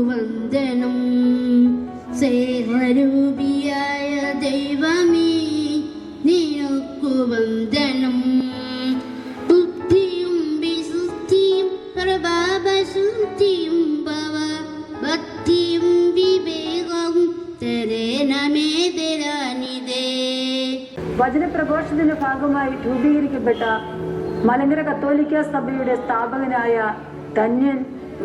വന്ദനം. സേവരൂപിയായ ദൈവമേ നിനക്കു വന്ദനം. ബുദ്ധിയും വിശുദ്ധിയും പ്രഭാവശുദ്ധിയും ഭക്തിയും വിവേകവും തരേണമേതരാനിതേ. വചനപ്രഘോഷത്തിന്റെ ഭാഗമായി രൂപീകരിക്കപ്പെട്ട മലങ്കര കത്തോലിക്ക സഭയുടെ സ്ഥാപകനായ ധന്യൻ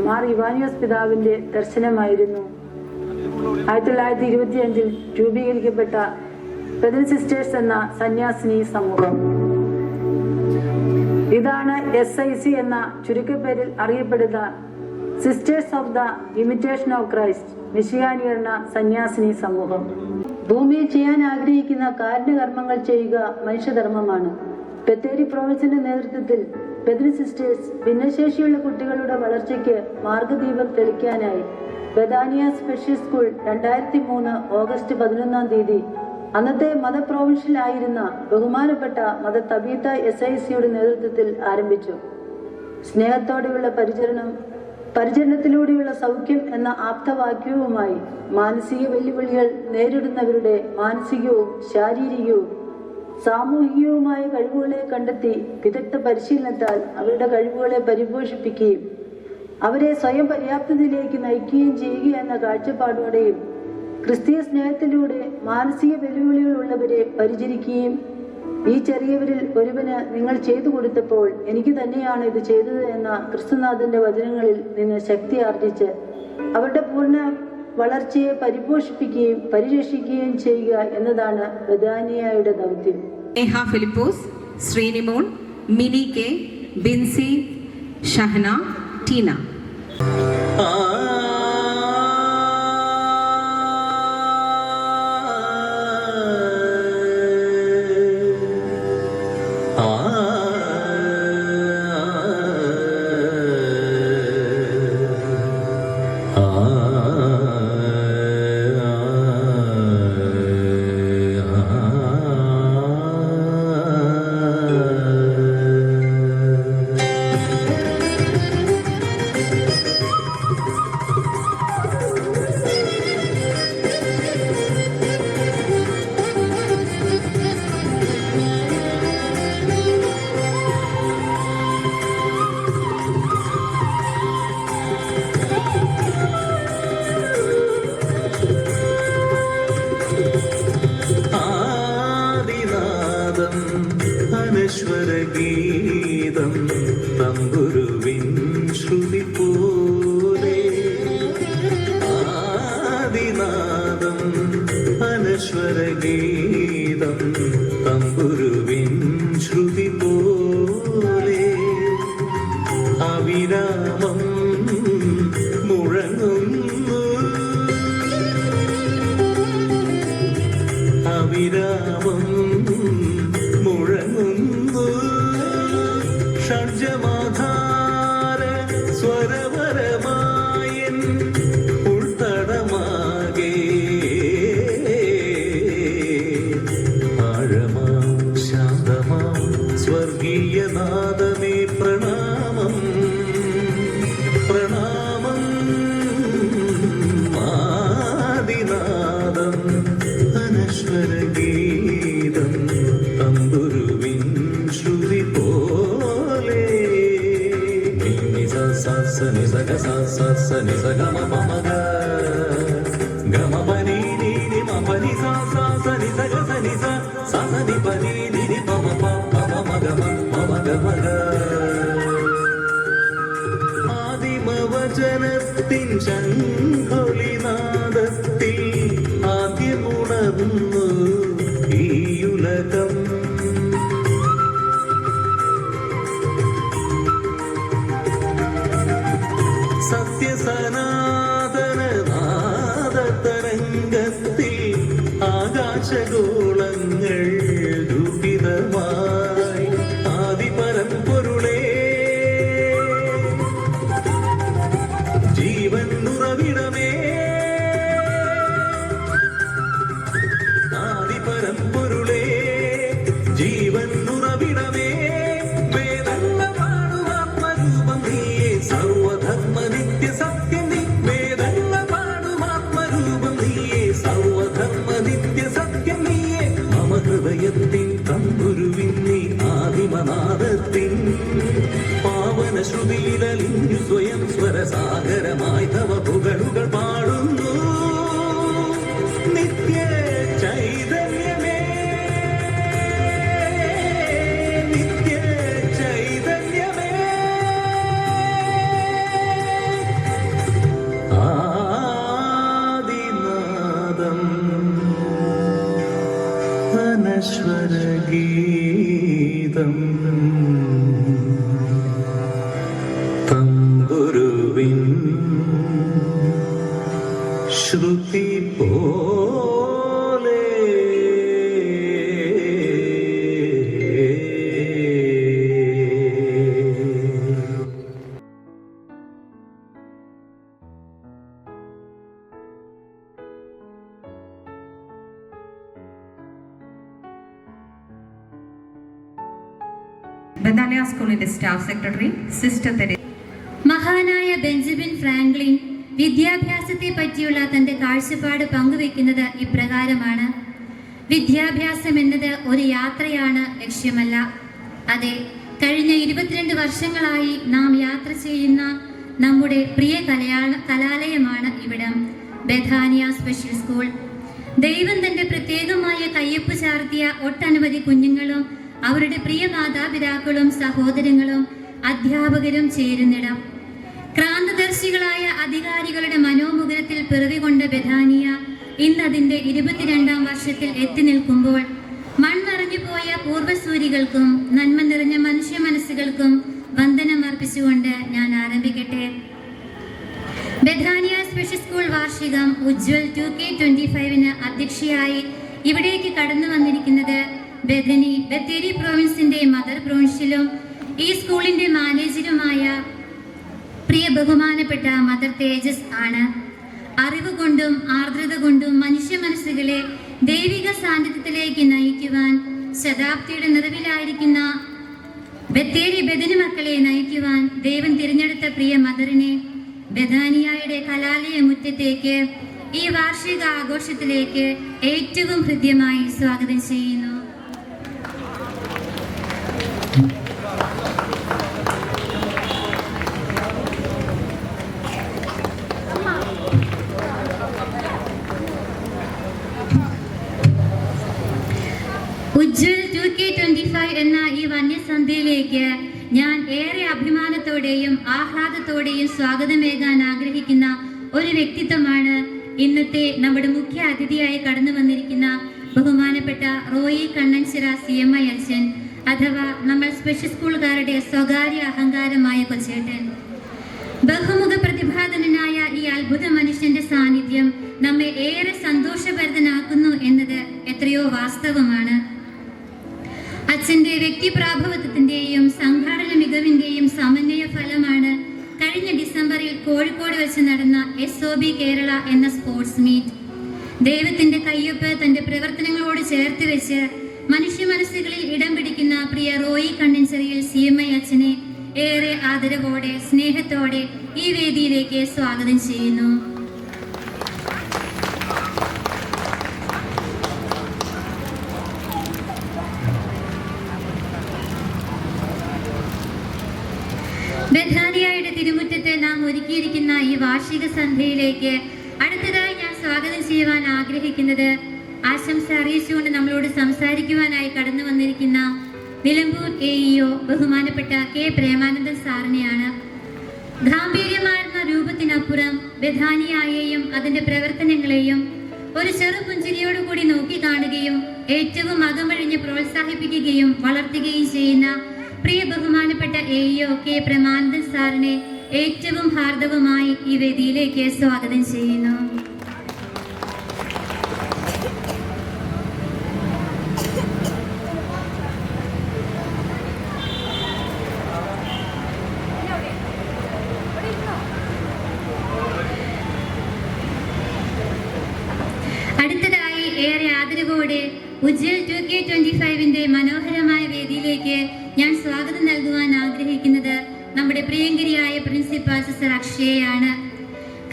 മാർ ഇവാനിയോസ് പിതാവിന്റെ ദർശനമായിരുന്നു 1925 രൂപീകരിക്കപ്പെട്ട ബെഥൽ സിസ്റ്റേഴ്സ് എന്ന സന്യാസിനി സമൂഹം. ഇതാണ് SIC എന്ന ചുരുക്കപ്പേരിൽ അറിയപ്പെടുന്ന sisters of the imitation of Christ, മിശിഹാനീകരണ സന്യാസിനി സമൂഹം. ഭൂമിയിൽ ചെയ്യാൻ ആഗ്രഹിക്കുന്ന കാരുണ്യകർമ്മങ്ങൾ ചെയ്യുക മനുഷ്യധർമ്മമാണ്. ബത്തേരി പ്രൊവിൻസിന്റെ നേതൃത്വത്തിൽ ബെഥൽ സിസ്റ്റേഴ്സ് ഭിന്നശേഷിയുള്ള കുട്ടികളുടെ വളർച്ചയ്ക്ക് മാർഗദീപം തെളിക്കാനായി ബഥാനിയ സ്പെഷ്യൽ സ്കൂൾ 2003 ഓഗസ്റ്റ് 11 അന്നത്തെ മത പ്രൊവിൻഷ്യലായിരുന്ന ബഹുമാനപ്പെട്ട മത തബീത്ത SICയുടെ നേതൃത്വത്തിൽ ആരംഭിച്ചു. സ്നേഹത്തോടെയുള്ള പരിചരണത്തിലൂടെയുള്ള സൗഖ്യം എന്ന ആപ്തവാക്യവുമായി മാനസിക വെല്ലുവിളികൾ നേരിടുന്നവരുടെ മാനസികവും ശാരീരികവും സാമൂഹികവുമായ കഴിവുകളെ കണ്ടെത്തി വിദഗ്ധ പരിശീലനത്താൽ അവരുടെ കഴിവുകളെ പരിപോഷിപ്പിക്കുകയും അവരെ സ്വയം പര്യാപ്തതയിലേക്ക് നയിക്കുകയും ചെയ്യുക എന്ന കാഴ്ചപ്പാടോടെയും ക്രിസ്തീയ സ്നേഹത്തിലൂടെ മാനസിക വെല്ലുവിളികൾ ഉള്ളവരെ പരിചരിക്കുകയും ഈ ചെറിയവരിൽ ഒരുവന് നിങ്ങൾ ചെയ്തു കൊടുത്തപ്പോൾ എനിക്ക് തന്നെയാണ് ഇത് ചെയ്തത് എന്ന ക്രിസ്തുനാഥന്റെ വചനങ്ങളിൽ നിന്ന് ശക്തി ആർജിച്ച് അവരുടെ പൂർണ്ണ വളർച്ചയെ പരിപോഷിപ്പിക്കുകയും പരിരക്ഷിക്കുകയും ചെയ്യുക എന്നതാണ് ബഥാനിയയുടെ ദൗത്യം. നേഹ ഫിലിപ്പോസ്, ശ്രീനിമോൻ, മിനി കെ, ബിൻസി, ഷഹന, ടീന. അനശ്വരഗീതം തമ്പുരുവിൻ ശ്രുതി പോലെ, ആദിനാദം അനശ്വരഗീതം തമ്പുരുവിൻ ശ്രുതി പോലെ അവിരാമം മുഴങ്ങുന്നു, അവിരാമം മുഴങ്ങുന്നു. ഷഡ്ജമാധാര സ്വരവരമായൻ ഉൾത്തടമാകെ ആഴമാം ശാന്തമാം സ്വർഗീയനാദമേ പ്രണാമം, പ്രണാമം. ആദിനാദം അനശ്വരഗീതം തമ്പുരുവിൻ ശ്രുതി പോലെ. സനി സഗ സനി സഗമ പമഗ ഗമപനി നീനി മപനി സനി സഗ സനി സനി പനി നീനി പമ പമഗമ മമഗമഗ. ആദിമവചനത്തിൻ ശംഖൊലിനാദത്തിൽ ആദ്യമുണർന്നു ഈയുലകം. സത്യസനാതനനാദതരംഗത്തിൽ ആകാശഗോളങ്ങൾ ദുഃഖിതമായി ആദിപരമ്പൊരുളേ ജീവൻ ഉറവിടമേ, ആദിപരമ്പൊരുളേ ജീവൻ ഉറവിടമേ. വേദങ്ങൾ പാടുവാത്മരൂപം നീയേ, സർവധർമ്മ നിത്യ സത്യം നീ. ശ്രുതി പോലെ ബഥാനിയ സ്കൂളിന്റെ സ്റ്റാഫ് സെക്രട്ടറി സിസ്റ്റർ തെരേസ. മഹാനായ ബെഞ്ചമിൻ ഫ്രാങ്ക്ലിൻ വിദ്യാഭ്യാസത്തെ പറ്റിയുള്ള തന്റെ കാഴ്ചപ്പാട് പങ്കുവെക്കുന്നത് ഇപ്രകാരമാണ്: വിദ്യാഭ്യാസം എന്നത് ഒരു യാത്രയാണ്, ലക്ഷ്യമല്ല. അതെ, കഴിഞ്ഞ 22 വർഷങ്ങളായി നാം യാത്ര ചെയ്യുന്ന നമ്മുടെ പ്രിയ കലാലയമാണ് ഇവിടം, ബഥാനിയ സ്പെഷ്യൽ സ്കൂൾ. ദൈവം തന്റെ പ്രത്യേകമായ കയ്യൊപ്പ് ചാർത്തിയ ഒട്ടനവധി കുഞ്ഞുങ്ങളും അവരുടെ പ്രിയ മാതാപിതാക്കളും സഹോദരങ്ങളും അധ്യാപകരും ചേരുന്നിടം. ക്രാന്തദർശികളായ അധികാരികളുടെ മനോമുഖരത്തിൽ പിറവികൊണ്ട ബഥാനിയ ഇന്ന് അതിന്റെ 22ാം വർഷത്തിൽ എത്തി നിൽക്കുമ്പോൾ മൺമറഞ്ഞു പോയ പൂർവ്വസൂരികൾക്കും നന്മ നിറഞ്ഞ മനുഷ്യ മനസ്സുകൾക്കും വന്ദനം അർപ്പിച്ചുകൊണ്ട് ഞാൻ ആരംഭിക്കട്ടെ. ബഥാനിയ സ്പെഷ്യൽ സ്കൂൾ വാർഷികം ഉജ്ജ്വൽ 2K25 അധ്യക്ഷയായി ഇവിടേക്ക് കടന്നു വന്നിരിക്കുന്നത് ബത്തേരി പ്രോവിൻസിന്റെ മദർ പ്രൊവിൻഷ്യലും ഈ സ്കൂളിന്റെ മാനേജരുമായ പ്രിയ ബഹുമാനപ്പെട്ട മദർ തേജസ് ആണ്. അറിവ് കൊണ്ടും ആർദ്രത കൊണ്ടും മനുഷ്യ മനസ്സുകളെ ദൈവിക സാന്നിധ്യത്തിലേക്ക് നയിക്കുവാൻ, ശതാബ്ദിയുടെ നിറവിലായിരിക്കുന്ന ബത്തേരി ബദനി മക്കളെ നയിക്കുവാൻ ദൈവം തിരഞ്ഞെടുത്ത പ്രിയ മദറിനെ ബഥാനിയയുടെ കലാലയ മുറ്റത്തേക്ക്, ഈ വാർഷിക ആഘോഷത്തിലേക്ക് ഏറ്റവും ഹൃദ്യമായി സ്വാഗതം ചെയ്യുന്നു. ഉജ്ജ്വൽ 2K25 എന്ന ഈ വന്യസന്ധ്യയിലേക്ക് ഞാൻ ഏറെ അഭിമാനത്തോടെയും ആഹ്ലാദത്തോടെയും സ്വാഗതമേകാൻ ആഗ്രഹിക്കുന്ന ഒരു വ്യക്തിത്വമാണ് ഇന്നത്തെ നമ്മുടെ മുഖ്യ അതിഥിയായി കടന്നു വന്നിരിക്കുന്ന ബഹുമാനപ്പെട്ട റോയി കണ്ണൻചിറ CMI അച്ഛൻ, അഥവാ നമ്മൾ സ്പെഷ്യൽ സ്കൂളുകാരുടെ സ്വകാര്യ അഹങ്കാരമായ കൊച്ചേട്ടൻ. ബഹുമുഖ പ്രതിഭാധനനായ ഈ അത്ഭുത മനുഷ്യന്റെ സാന്നിധ്യം നമ്മെ ഏറെ സന്തോഷഭരിതനാക്കുന്നു എന്നത് എത്രയോ വാസ്തവമാണ്. അച്ഛന്റെ വ്യക്തിപ്രാഭവത്വത്തിന്റെയും സംഘാടന മികവിന്റെയും സമന്വയ ഫലമാണ് കഴിഞ്ഞ ഡിസംബറിൽ കോഴിക്കോട് വെച്ച് നടന്ന SOB കേരള എന്ന സ്പോർട്സ് മീറ്റ്. ദൈവത്തിന്റെ കയ്യൊപ്പ് തന്റെ പ്രവർത്തനങ്ങളോട് ചേർത്ത് വെച്ച് മനുഷ്യ മനസ്സുകളിൽ ഇടം പിടിക്കുന്ന പ്രിയ റോയി കണ്ണൻചിറയിൽ CMI അച്ഛനെ ഏറെ ആദരവോടെ സ്നേഹത്തോടെ ഈ വേദിയിലേക്ക് സ്വാഗതം ചെയ്യുന്നു. ബഥാനിയയുടെ തിരുമുറ്റത്ത് നാം ഒരുക്കിയിരിക്കുന്ന ഈ വാർഷിക സന്ധ്യയിലേക്ക് അടുത്തതായി ഞാൻ സ്വാഗതം ചെയ്യുവാൻ ആഗ്രഹിക്കുന്നത്, ആശംസ അറിയിച്ചുകൊണ്ട് നമ്മളോട് സംസാരിക്കുവാനായി കടന്നു വന്നിരിക്കുന്ന നിലമ്പൂർ AEO ബഹുമാനപ്പെട്ട K പ്രേമാനന്ദൻ സാറിനെയാണ്. ഗാംഭീര്യമാർന്ന രൂപത്തിനപ്പുറം ബഥാനിയയെയും അതിന്റെ പ്രവർത്തനങ്ങളെയും ഒരു ചെറുപുഞ്ചിരിയോടുകൂടി നോക്കിക്കാണുകയും ഏറ്റവും അകമഴിഞ്ഞ് പ്രോത്സാഹിപ്പിക്കുകയും വളർത്തുകയും ചെയ്യുന്ന പ്രിയ ബഹുമാനപ്പെട്ട AEO K പ്രേമാനന്ദൻ സാറിനെ ഏറ്റവും ഹാർദവമായി ഈ വേദിയിലേക്ക് സ്വാഗതം ചെയ്യുന്നു. അടുത്തതായി ഏറെ ആദരവോടെ ഉജ്ജ്വൽ 2K25 മനോഹരമായ വേദിയിലേക്ക് ഞാൻ സ്വാഗതം നൽകുവാൻ ആഗ്രഹിക്കുന്നത് നമ്മുടെ പ്രിയങ്കരിയായ പ്രിൻസിപ്പാൾ സിസ്റ്റർ അക്ഷയയാണ്.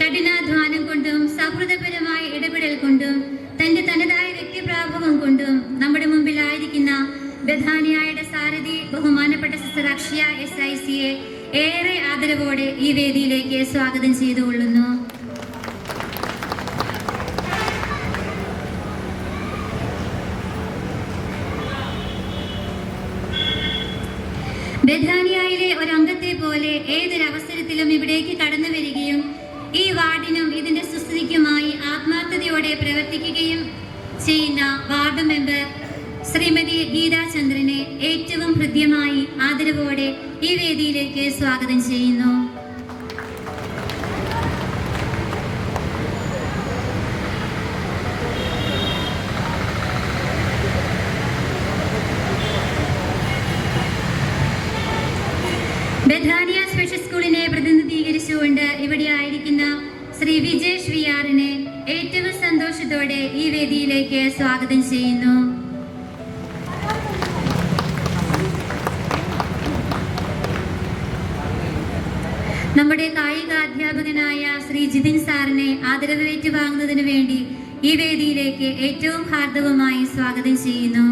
കഠിനാധ്വാനം കൊണ്ടും സൗഹൃദപരമായ ഇടപെടൽ കൊണ്ടും തന്റെ തനതായ വ്യക്തിപ്രാഭവം കൊണ്ടും നമ്മുടെ മുമ്പിലായിരിക്കുന്ന ബഥാനിയയുടെ സാരഥി ബഹുമാനപ്പെട്ട സിസ്റ്റർ അക്ഷയ SICയെ ഏറെ ആദരവോടെ ഈ വേദിയിലേക്ക് സ്വാഗതം ചെയ്തുകൊള്ളുന്നു. ബഥാനിയയിലെ ഒരംഗത്തെ പോലെ ഏതൊരവസരത്തിലും ഇവിടേക്ക് കടന്നു വരികയും ഈ വാർഡിനും ഇതിന്റെ സുസ്ഥിതിക്കുമായി ആത്മാർത്ഥതയോടെ പ്രവർത്തിക്കുകയും ചെയ്യുന്ന വാർഡ് മെമ്പർ ശ്രീമതി ഗീതാ ചന്ദ്രനെ ഏറ്റവും ഹൃദ്യമായി ആദരവോടെ ഈ വേദിയിലേക്ക് സ്വാഗതം ചെയ്യുന്നു. വിജേഷ് വിയാറിനെ ഏറ്റവും സന്തോഷത്തോടെ ഈ വേദിയിലേക്ക് സ്വാഗതം ചെയ്യുന്നു. നമ്മുടെ കായിക അധ്യാപകനായ ശ്രീ ജിതിൻ സാറിനെ ആദരവ് ഏറ്റുവാങ്ങുന്നതിന് വേണ്ടി ഈ വേദിയിലേക്ക് ഏറ്റവും ഹാർദവമായി സ്വാഗതം ചെയ്യുന്നു.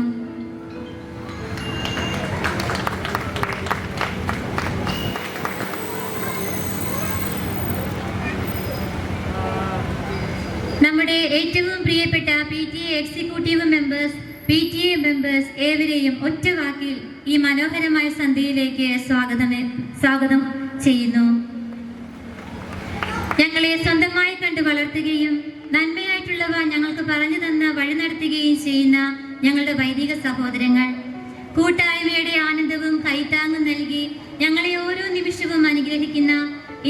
നമ്മുടെ ഏറ്റവും പ്രിയപ്പെട്ട PTA executive members, PTA members ഏവരെയും ഒറ്റ വാക്കിൽ ഈ മനോഹരമായ സന്ധ്യയിലേക്ക് സ്വാഗതം ചെയ്യുന്നു. ഞങ്ങളെ സ്വന്തമായി കണ്ടു വളർത്തുകയും നന്മയായിട്ടുള്ളവ ഞങ്ങൾക്ക് പറഞ്ഞു തന്ന വഴി നടത്തുകയും ചെയ്യുന്ന ഞങ്ങളുടെ വൈദിക സഹോദരങ്ങൾ, കൂട്ടായ്മയുടെ ആനന്ദവും കൈത്താങ്ങും നൽകി ഞങ്ങളെ ഓരോ നിമിഷവും അനുഗ്രഹിക്കുന്ന,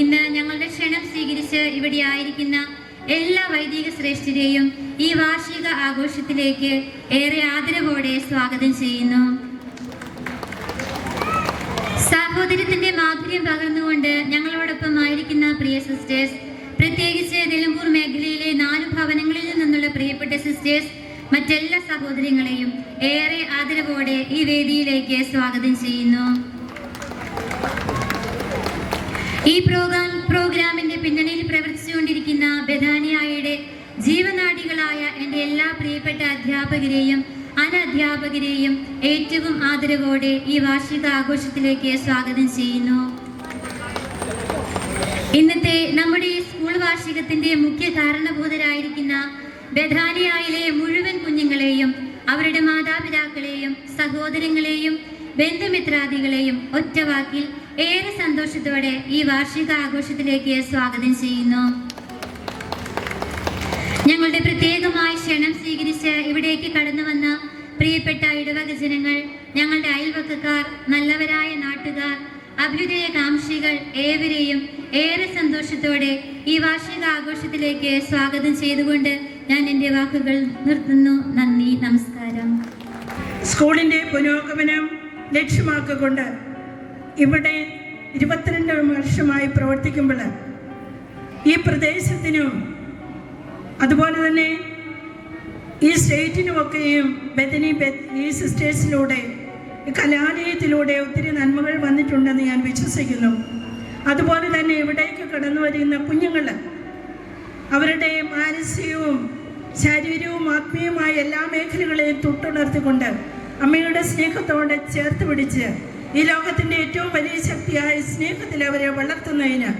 ഇന്ന് ഞങ്ങളുടെ ക്ഷണം സ്വീകരിച്ച് ഇവിടെ ആയിരിക്കുന്ന എല്ലാ വൈദിക ശ്രേഷ്ഠരെയും ഈ വാർഷിക ആഘോഷത്തിലേക്ക് ഏറെ ആദരവോടെ സ്വാഗതം ചെയ്യുന്നു. സാഹോദര്യത്തിന്റെ മാധുര്യം പകർന്നുകൊണ്ട് ഞങ്ങളോടൊപ്പം ആയിരിക്കുന്ന പ്രിയ സിസ്റ്റേഴ്സ്, പ്രത്യേകിച്ച് നിലമ്പൂർ മേഖലയിലെ 4 ഭവനങ്ങളിൽ നിന്നുള്ള പ്രിയപ്പെട്ട സിസ്റ്റേഴ്സ്, മറ്റെല്ലാ സഹോദരങ്ങളെയും ഏറെ ആദരവോടെ ഈ വേദിയിലേക്ക് സ്വാഗതം ചെയ്യുന്നു. ഈ പ്രോഗ്രാമിന്റെ പിന്നണിയിൽ പ്രവർത്തിച്ചുകൊണ്ടിരിക്കുന്ന ബഥാനിയായുടെ ജീവനാഡികളായ എൻ്റെ എല്ലാ പ്രിയപ്പെട്ട അധ്യാപകരെയും അനധ്യാപകരെയും ഏറ്റവും ആദരവോടെ ഈ വാർഷിക ആഘോഷത്തിലേക്ക് സ്വാഗതം ചെയ്യുന്നു. ഇന്നത്തെ നമ്മുടെ ഈ സ്കൂൾ വാർഷികത്തിന്റെ മുഖ്യ കാരണഭൂതരായിരിക്കുന്ന ബഥാനിയായിലെ മുഴുവൻ കുഞ്ഞുങ്ങളെയും അവരുടെ മാതാപിതാക്കളെയും സഹോദരങ്ങളെയും ബന്ധുമിത്രാദികളെയും ഒറ്റവാക്കിൽ ഏറെ സന്തോഷത്തോടെ ഈ വാർഷിക ആഘോഷത്തിലേക്ക് സ്വാഗതം ചെയ്യുന്നു. ഞങ്ങളുടെ പ്രത്യേകമായ ക്ഷണം സ്വീകരിച്ച് ഇവിടേക്ക് കടന്നു വന്ന പ്രിയപ്പെട്ട ഇടവക ജനങ്ങൾ, ഞങ്ങളുടെ അയൽവക്കക്കാർ, നല്ലവരായ നാട്ടുകാർ, അഭ്യുദയകാംക്ഷികൾ ഏവരെയും ഏറെ സന്തോഷത്തോടെ ഈ വാർഷിക ആഘോഷത്തിലേക്ക് സ്വാഗതം ചെയ്തുകൊണ്ട് ഞാൻ എൻ്റെ വാക്കുകൾ നിർത്തുന്നു. നന്ദി, നമസ്കാരം. സ്കൂളിൻ്റെ പുരോഗമനം ലക്ഷ്യമാക്കിക്കൊണ്ട് ഇവിടെ 22 വർഷമായി പ്രവർത്തിക്കുമ്പോൾ ഈ പ്രദേശത്തിനും അതുപോലെ തന്നെ ഈ സ്റ്റേറ്റിനുമൊക്കെയും ഈ സിസ്റ്റേഴ്സിലൂടെ ഈ കലാലയത്തിലൂടെ ഒത്തിരി നന്മകൾ വന്നിട്ടുണ്ടെന്ന് ഞാൻ വിശ്വസിക്കുന്നു. അതുപോലെ തന്നെ ഇവിടേക്ക് കടന്നു വരുന്ന കുഞ്ഞുങ്ങൾ അവരുടെ മാനസികവും ശാരീരികവും ആത്മീയവുമായ എല്ലാ മേഖലകളെയും തൊട്ടുണർത്തിക്കൊണ്ട് അമ്മയുടെ സ്നേഹത്തോടെ ചേർത്ത് പിടിച്ച് ഈ ലോകത്തിൻ്റെ ഏറ്റവും വലിയ ശക്തിയായ സ്നേഹത്തിൽ അവരെ വളർത്തുന്നതിന്,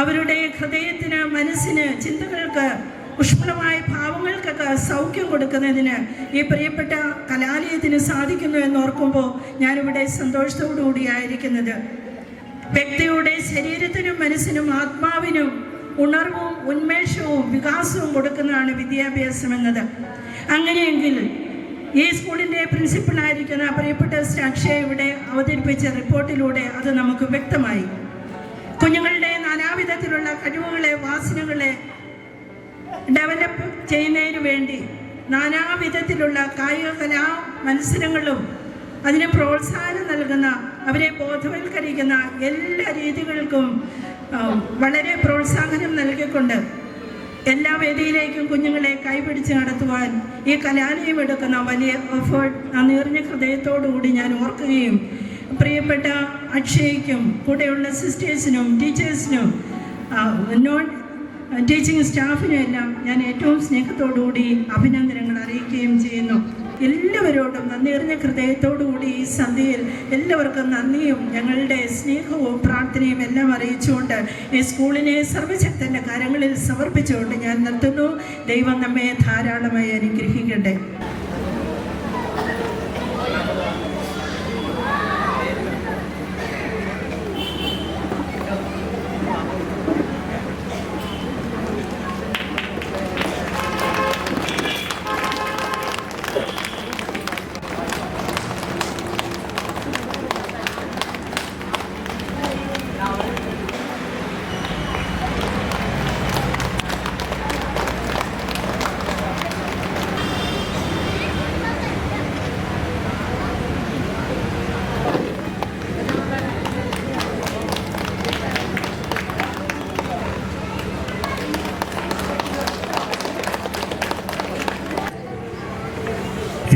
അവരുടെ ഹൃദയത്തിന്, മനസ്സിന്, ചിന്തകൾക്ക്, പുഷ്പളമായ ഭാവങ്ങൾക്കൊക്കെ സൗഖ്യം കൊടുക്കുന്നതിന് ഈ പ്രിയപ്പെട്ട കലാലയത്തിന് സാധിക്കുന്നു എന്നോർക്കുമ്പോൾ ഞാനിവിടെ സന്തോഷത്തോടു കൂടിയായിരിക്കുന്നത്. വ്യക്തിയുടെ ശരീരത്തിനും മനസ്സിനും ആത്മാവിനും ഉണർവും ഉന്മേഷവും വികാസവും കൊടുക്കുന്നതാണ് വിദ്യാഭ്യാസം എന്നത്. അങ്ങനെയെങ്കിൽ ഈ സ്കൂളിൻ്റെ പ്രിൻസിപ്പളായിരിക്കുന്ന പ്രിയപ്പെട്ട അക്ഷയ ഇവിടെ അവതരിപ്പിച്ച റിപ്പോർട്ടിലൂടെ അത് നമുക്ക് വ്യക്തമായി. കുഞ്ഞുങ്ങളുടെ നാനാവിധത്തിലുള്ള കഴിവുകളെ, വാസനകളെ ഡെവലപ്പ് ചെയ്യുന്നതിന് വേണ്ടി നാനാവിധത്തിലുള്ള കായിക കലാ മത്സരങ്ങളും അതിന് പ്രോത്സാഹനം നൽകുന്ന, അവരെ ബോധവൽക്കരിക്കുന്ന എല്ലാ രീതികൾക്കും വളരെ പ്രോത്സാഹനം നൽകിക്കൊണ്ട് എല്ലാ വേദിയിലേക്കും കുഞ്ഞുങ്ങളെ കൈപിടിച്ച് നടത്തുവാൻ ഈ കലാലയം എടുക്കുന്ന വലിയ എഫേർട്ട് നിറഞ്ഞ ഹൃദയത്തോടുകൂടി ഞാൻ ഓർക്കുകയും പ്രിയപ്പെട്ട അക്ഷയ്ക്കും കൂടെയുള്ള സിസ്റ്റേഴ്സിനും ടീച്ചേഴ്സിനും നോൺ ടീച്ചിങ് സ്റ്റാഫിനും എല്ലാം ഞാൻ ഏറ്റവും സ്നേഹത്തോടുകൂടി അഭിനന്ദനങ്ങൾ അറിയിക്കുകയും ചെയ്യുന്നു. എല്ലാവരോടും നന്ദി നിറഞ്ഞ ഹൃദയത്തോടുകൂടി ഈ സന്ധ്യയിൽ എല്ലാവർക്കും നന്ദിയും ഞങ്ങളുടെ സ്നേഹവും പ്രാർത്ഥനയും എല്ലാം അറിയിച്ചുകൊണ്ട് ഈ സ്കൂളിനെ സർവശക്തൻ്റെ കരങ്ങളിൽ സമർപ്പിച്ചുകൊണ്ട് ഞാൻ നിർത്തുന്നു. ദൈവം നമ്മെ ധാരാളമായി അനുഗ്രഹിക്കട്ടെ.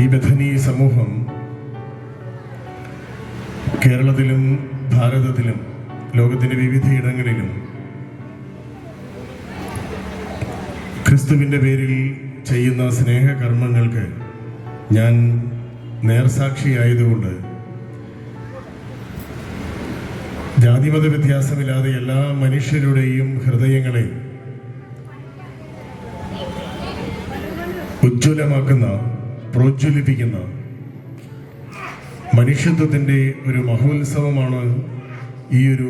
ഈ ബഥനി സമൂഹം കേരളത്തിലും ഭാരതത്തിലും ലോകത്തിൻ്റെ വിവിധയിടങ്ങളിലും ക്രിസ്തുവിൻ്റെ പേരിൽ ചെയ്യുന്ന സ്നേഹകർമ്മങ്ങൾക്ക് ഞാൻ നേർസാക്ഷിയായതുകൊണ്ട് ജാതിമത വ്യത്യാസമില്ലാതെ എല്ലാ മനുഷ്യരുടെയും ഹൃദയങ്ങളെ ഉജ്ജ്വലമാക്കുന്ന, പ്രോജ്വലിപ്പിക്കുന്ന മനുഷ്യത്വത്തിൻ്റെ ഒരു മഹോത്സവമാണ് ഈ ഒരു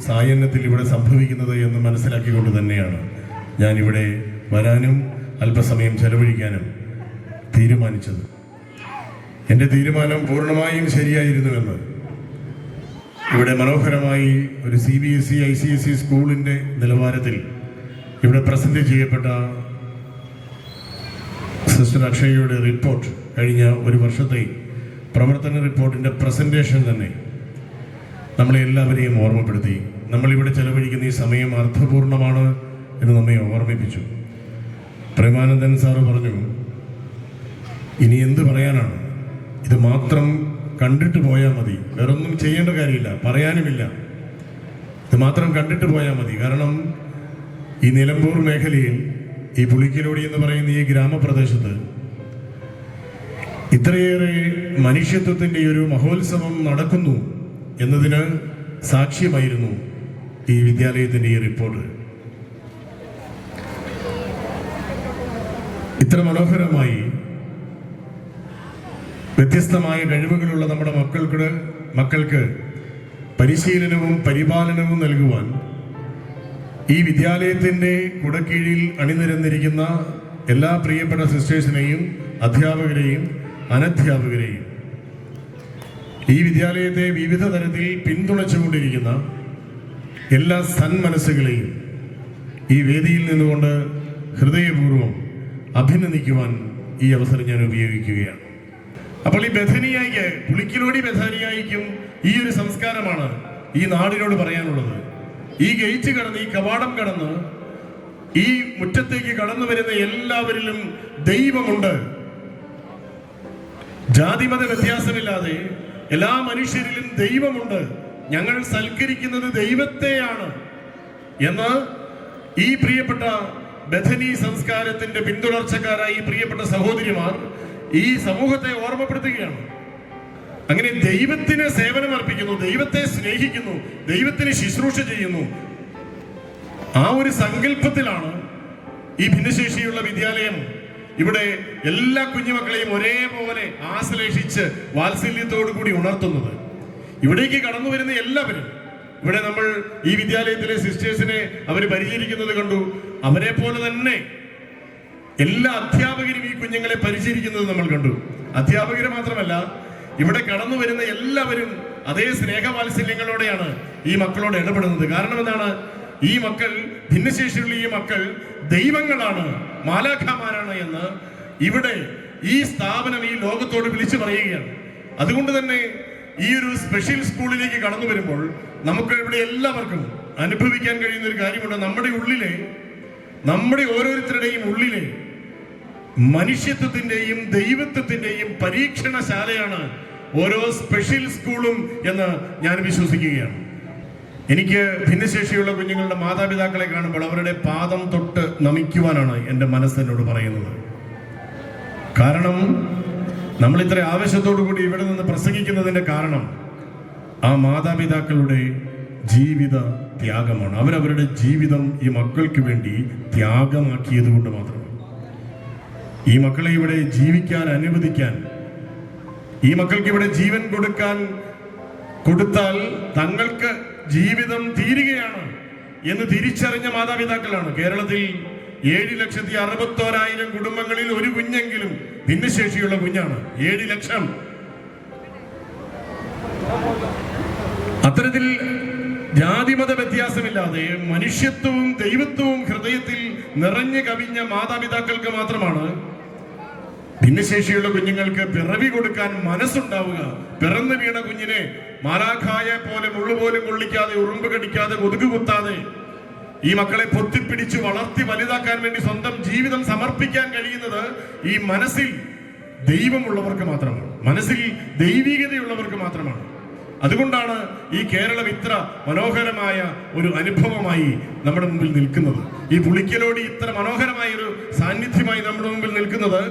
സായന്നത്തിൽ ഇവിടെ സംഭവിക്കുന്നത് എന്ന് മനസ്സിലാക്കിക്കൊണ്ട് തന്നെയാണ് ഞാനിവിടെ വരാനും അല്പസമയം ചെലവഴിക്കാനും തീരുമാനിച്ചത്. എൻ്റെ തീരുമാനം പൂർണ്ണമായും ശരിയായിരുന്നുവെന്ന് ഇവിടെ മനോഹരമായി ഒരു CBSE ICSE സ്കൂളിൻ്റെ നിലവാരത്തിൽ ഇവിടെ പ്രസൻറ്റ് ചെയ്യപ്പെട്ട സിസ്റ്റർ അക്ഷയയുടെ റിപ്പോർട്ട്, കഴിഞ്ഞ ഒരു വർഷത്തെ പ്രവർത്തന റിപ്പോർട്ടിൻ്റെ പ്രസൻറ്റേഷൻ തന്നെ നമ്മളെ എല്ലാവരെയും ഓർമ്മപ്പെടുത്തി. നമ്മളിവിടെ ചെലവഴിക്കുന്ന ഈ സമയം അർത്ഥപൂർണമാണ് എന്ന് നമ്മെ ഓർമ്മിപ്പിച്ചു. പ്രേമാനന്ദൻ സാറ് പറഞ്ഞു, ഇനി എന്ത് പറയാനാണ്, ഇത് മാത്രം കണ്ടിട്ട് പോയാൽ മതി, വേറൊന്നും ചെയ്യേണ്ട കാര്യമില്ല, പറയാനുമില്ല, ഇത് മാത്രം കണ്ടിട്ട് പോയാൽ മതി. കാരണം ഈ നിലമ്പൂർ മേഖലയിൽ, ഈ പുളിക്കലോടി എന്ന് പറയുന്ന ഈ ഗ്രാമപ്രദേശത്ത് ഇത്രയേറെ മനുഷ്യത്വത്തിൻ്റെ ഒരു മഹോത്സവം നടക്കുന്നു എന്നതിന് സാക്ഷ്യമായിരുന്നു ഈ വിദ്യാലയത്തിൻ്റെ ഈ റിപ്പോർട്ട്. ഇത്ര മനോഹരമായി വ്യത്യസ്തമായ കഴിവുകളുള്ള നമ്മുടെ മക്കൾക്ക് പരിശീലനവും പരിപാലനവും നൽകുവാൻ ഈ വിദ്യാലയത്തിൻ്റെ കുടക്കീഴിൽ അണിനിരന്നിരിക്കുന്ന എല്ലാ പ്രിയപ്പെട്ട സിസ്റ്റേഴ്സിനെയും അധ്യാപകരെയും അനധ്യാപകരെയും ഈ വിദ്യാലയത്തെ വിവിധ തരത്തിൽ പിന്തുണച്ചുകൊണ്ടിരിക്കുന്ന എല്ലാ സന്മനസ്സുകളെയും ഈ വേദിയിൽ നിന്നുകൊണ്ട് ഹൃദയപൂർവ്വം അഭിനന്ദിക്കുവാൻ ഈ അവസരം ഞാൻ ഉപയോഗിക്കുകയാണ്. അപ്പോൾ ഈ ബഥനിയായിക്ക്, പുളിക്കലോടി ബഥനിയായിക്കും ഈ ഒരു സംസ്കാരമാണ് ഈ നാടിനോട് പറയാനുള്ളത്. ഈ ഗേറ്റ് കടന്ന്, ഈ കവാടം കടന്ന് ഈ മുറ്റത്തേക്ക് കടന്നു വരുന്ന എല്ലാവരിലും ദൈവമുണ്ട്. ജാതിമത വ്യത്യാസമില്ലാതെ എല്ലാ മനുഷ്യരിലും ദൈവമുണ്ട്. ഞങ്ങൾ സൽക്കരിക്കുന്നത് ദൈവത്തെയാണ് എന്ന് ഈ പ്രിയപ്പെട്ട ബഥനി സംസ്കാരത്തിന്റെ പിന്തുടർച്ചക്കാരായി ഈ പ്രിയപ്പെട്ട സഹോദരിമാർ ഈ സമൂഹത്തെ ഓർമ്മപ്പെടുത്തുകയാണ്. അങ്ങനെ ദൈവത്തിന് സേവനം അർപ്പിക്കുന്നു, ദൈവത്തെ സ്നേഹിക്കുന്നു, ദൈവത്തിന് ശുശ്രൂഷ ചെയ്യുന്നു. ആ ഒരു സങ്കല്പത്തിലാണ് ഈ ഭിന്നശേഷിയുള്ള വിദ്യാലയം ഇവിടെ എല്ലാ കുഞ്ഞുമക്കളെയും ഒരേപോലെ ആശ്ലേഷിച്ച് വാത്സല്യത്തോടു കൂടി ഉണർത്തുന്നത്. ഇവിടേക്ക് കടന്നു വരുന്ന എല്ലാവരും, ഇവിടെ നമ്മൾ ഈ വിദ്യാലയത്തിലെ സിസ്റ്റേഴ്സിനെ അവർ പരിചരിക്കുന്നത് കണ്ടു. അവരെ പോലെ തന്നെ എല്ലാ അധ്യാപകരും ഈ കുഞ്ഞുങ്ങളെ പരിചരിക്കുന്നത് നമ്മൾ കണ്ടു. അധ്യാപകര് മാത്രമല്ല, ഇവിടെ കടന്നു വരുന്ന എല്ലാവരും അതേ സ്നേഹവാത്സല്യങ്ങളോടെയാണ് ഈ മക്കളോട് ഇടപെടുന്നത്. കാരണം എന്താണ്? ഈ മക്കൾ, ഭിന്നശേഷിയുള്ള ഈ മക്കൾ ദൈവങ്ങളാണ്, മാലാഖമാരാണ് എന്ന് ഇവിടെ ഈ സ്ഥാപനം ഈ ലോകത്തോട് വിളിച്ചു പറയുകയാണ്. അതുകൊണ്ട് തന്നെ ഈ ഒരു സ്പെഷ്യൽ സ്കൂളിലേക്ക് കടന്നു വരുമ്പോൾ നമുക്ക് ഇവിടെ എല്ലാവർക്കും അനുഭവിക്കാൻ കഴിയുന്ന ഒരു കാര്യമുണ്ട്. നമ്മുടെ ഓരോരുത്തരുടെയും ഉള്ളിലെ മനുഷ്യത്വത്തിന്റെയും ദൈവത്വത്തിന്റെയും പരീക്ഷണശാലയാണ് ഓരോ സ്പെഷ്യൽ സ്കൂളും എന്ന് ഞാൻ വിശ്വസിക്കുകയാണ്. എനിക്ക് ഭിന്നശേഷിയുള്ള കുഞ്ഞുങ്ങളുടെ മാതാപിതാക്കളെ കാണുമ്പോൾ അവരുടെ പാദം തൊട്ട് നമിക്കുവാനാണ് എൻ്റെ മനസ്സെന്നോട് പറയുന്നത്. കാരണം നമ്മൾ ഇത്ര ആവേശത്തോടു കൂടി ഇവിടെ നിന്ന് പ്രസംഗിക്കുന്നതിൻ്റെ കാരണം ആ മാതാപിതാക്കളുടെ ജീവിത ത്യാഗമാണ്. അവരവരുടെ ജീവിതം ഈ മക്കൾക്ക് വേണ്ടി ത്യാഗമാക്കിയത് കൊണ്ട് മാത്രം. ഈ മക്കളെ ഇവിടെ ജീവിക്കാൻ അനുവദിക്കാൻ, ഈ മക്കൾക്ക് ഇവിടെ ജീവൻ കൊടുത്താൽ തങ്ങൾക്ക് ജീവിതം തീരുകയാണ് എന്ന് തിരിച്ചറിഞ്ഞ മാതാപിതാക്കളാണ്. കേരളത്തിൽ 7,61,000 കുടുംബങ്ങളിൽ ഒരു കുഞ്ഞെങ്കിലും ഭിന്നശേഷിയുള്ള കുഞ്ഞാണ്. 7 ലക്ഷം. അത്തരത്തിൽ ജാതിമത വ്യത്യാസമില്ലാതെ മനുഷ്യത്വവും ദൈവത്വവും ഹൃദയത്തിൽ നിറഞ്ഞു കവിഞ്ഞ മാതാപിതാക്കൾക്ക് മാത്രമാണ് ഭിന്നശേഷിയുള്ള കുഞ്ഞുങ്ങൾക്ക് പിറവി കൊടുക്കാൻ മനസ്സുണ്ടാവുക. പിറന്നു വീണ കുഞ്ഞിനെ മാലാഖായെ പോലെ മുള്ളുപോലും കൊള്ളിക്കാതെ, ഉറുമ്പ് കടിക്കാതെ, കൊതുക് കുത്താതെ ഈ മക്കളെ പൊത്തിപ്പിടിച്ച് വളർത്തി വലുതാക്കാൻ വേണ്ടി സ്വന്തം ജീവിതം സമർപ്പിക്കാൻ കഴിയുന്നത് ഈ മനസ്സിൽ ദൈവമുള്ളവർക്ക് മാത്രമാണ്, മനസ്സിൽ ദൈവികതയുള്ളവർക്ക് മാത്രമാണ്. അതുകൊണ്ടാണ് ഈ കേരളം ഇത്ര മനോഹരമായ ഒരു അനുഭവമായി നമ്മുടെ മുമ്പിൽ നിൽക്കുന്നത്. ഈ പുളിക്കലോടി ഇത്ര മനോഹരമായ ഒരു സാന്നിധ്യമായി നമ്മുടെ മുമ്പിൽ നിൽക്കുന്നത്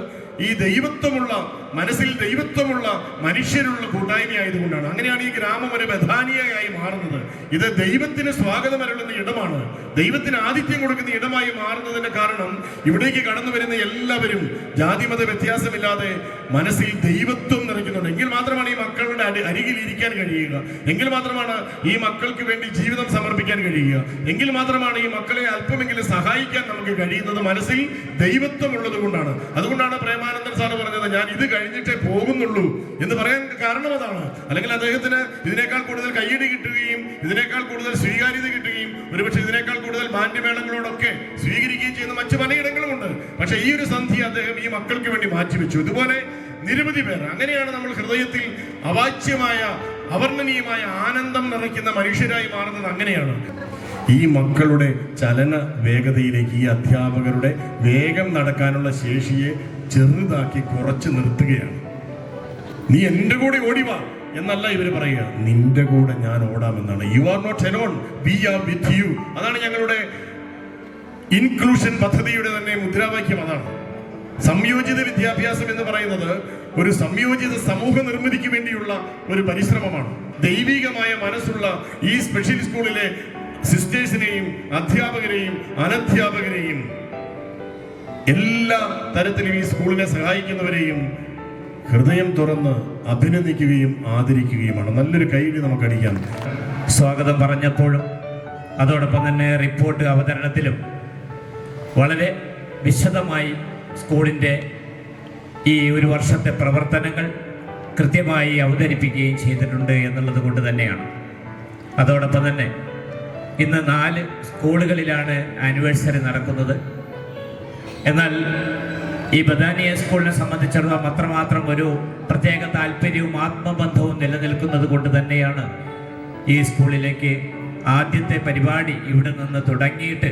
ഈ ദൈവത്വമുള്ള, മനസ്സിൽ ദൈവത്വമുള്ള മനുഷ്യരുള്ള കൂട്ടായ്മയായതുകൊണ്ടാണ്. അങ്ങനെയാണ് ഈ ഗ്രാമം ഒരു ബഥാനിയയായി മാറുന്നത്. ഇത് ദൈവത്തിന് സ്വാഗതം അരുളുന്ന ഇടമാണ്, ദൈവത്തിന് ആതിഥ്യം കൊടുക്കുന്ന ഇടമായി മാറുന്നതിന്റെ കാരണം ഇവിടേക്ക് കടന്നു വരുന്ന എല്ലാവരും ജാതിമത വ്യത്യാസമില്ലാതെ മനസ്സിൽ ദൈവത്വം നിറയ്ക്കുന്നുണ്ട്. എങ്കിൽ മാത്രമാണ് ഈ മക്കളുടെ അരികിൽ ഇരിക്കാൻ കഴിയുക, എങ്കിൽ മാത്രമാണ് ഈ മക്കൾക്ക് വേണ്ടി ജീവിതം സമർപ്പിക്കാൻ കഴിയുക, എങ്കിൽ മാത്രമാണ് ഈ മക്കളെ അല്പമെങ്കിലും സഹായിക്കാൻ നമുക്ക് കഴിയുന്നത് മനസ്സിൽ ദൈവത്വം ഉള്ളത് കൊണ്ടാണ്. അതുകൊണ്ടാണ് പ്രേമാനന്ദൻ സാറ് പറഞ്ഞത് ഞാൻ ഇത് കഴിഞ്ഞിട്ടേ പോകുന്നുള്ളൂ എന്ന് പറയാൻ കാരണം അതാണ്. അല്ലെങ്കിൽ അദ്ദേഹത്തിന് ഇതിനേക്കാൾ കൂടുതൽ കയ്യടി കിട്ടുകയും ഇതിനേക്കാൾ കൂടുതൽ സ്വീകാര്യത കിട്ടുകയും ഒരുപക്ഷെ ഇതിനേക്കാൾ കൂടുതൽ ബാൻഡ്യമേളങ്ങളോടൊക്കെ സ്വീകരിക്കുകയും ചെയ്യുന്ന മറ്റു പലയിടങ്ങളുമുണ്ട്. പക്ഷെ ഈ ഒരു സന്ധ്യ അദ്ദേഹം ഈ മക്കൾക്ക് വേണ്ടി മാറ്റിവെച്ചു. ഇതുപോലെ നിരവധി പേർ. അങ്ങനെയാണ് നമ്മൾ ഹൃദയത്തിൽ അവാച്യമായ അവർണ്ണനീയമായ ആനന്ദം നിറയ്ക്കുന്ന മനുഷ്യരായി മാറുന്നത്. അങ്ങനെയാണ് ഈ മക്കളുടെ ചലന വേഗതയിലേക്ക് ഈ അധ്യാപകരുടെ വേഗം നടക്കാനുള്ള ശേഷിയെ ചെറുതാക്കി കുറച്ച് നിർത്തുകയാണ്. നീ എൻ്റെ കൂടെ ഓടിവാ എന്നല്ല ഇവര് പറയുക, നിന്റെ കൂടെ ഞാൻ ഓടാമെന്നാണ്. You are not alone, we are with you. അതാണ് ഞങ്ങളുടെ ഇൻക്ലൂഷൻ പദ്ധതിയുടെ തന്നെ മുദ്രാവാക്യം. അതാണ് സംയോജിത വിദ്യാഭ്യാസം എന്ന് പറയുന്നത്. ഒരു സംയോജിത സമൂഹ നിർമ്മിതിക്ക് വേണ്ടിയുള്ള ഒരു പരിശ്രമമാണ്. ദൈവികമായ മനസ്സുള്ള ഈ സ്പെഷ്യൽ സ്കൂളിലെ സിസ്റ്റേഴ്സിനെയും അധ്യാപകരെയും അനധ്യാപകരെയും എല്ലാ തരത്തിലും ഈ സ്കൂളിനെ സഹായിക്കുന്നവരെയും ഹൃദയം തുറന്ന് അഭിനന്ദിക്കുകയും ആദരിക്കുകയുമാണ്. നല്ലൊരു കൈയ്യടി നമുക്കടിക്കാം. സ്വാഗതം പറഞ്ഞപ്പോഴും അതോടൊപ്പം തന്നെ റിപ്പോർട്ട് അവതരണത്തിലും വളരെ വിശദമായി സ്കൂളിൻ്റെ ഈ ഒരു വർഷത്തെ പ്രവർത്തനങ്ങൾ കൃത്യമായി അവതരിപ്പിക്കുകയും ചെയ്തിട്ടുണ്ട് എന്നുള്ളത് കൊണ്ട് തന്നെയാണ്. അതോടൊപ്പം തന്നെ ഇന്ന് 4 സ്കൂളുകളിലാണ് ആനിവേഴ്സറി നടക്കുന്നത്. എന്നാൽ ഈ ബഥാനിയ സ്കൂളിനെ സംബന്ധിച്ചിടത്തോളം അത്രമാത്രം ഒരു പ്രത്യേക താല്പര്യവും ആത്മബന്ധവും നിലനിൽക്കുന്നത് കൊണ്ട് തന്നെയാണ് ഈ സ്കൂളിലേക്ക് ആദ്യത്തെ പരിപാടി ഇവിടെ നിന്ന് തുടങ്ങിയിട്ട്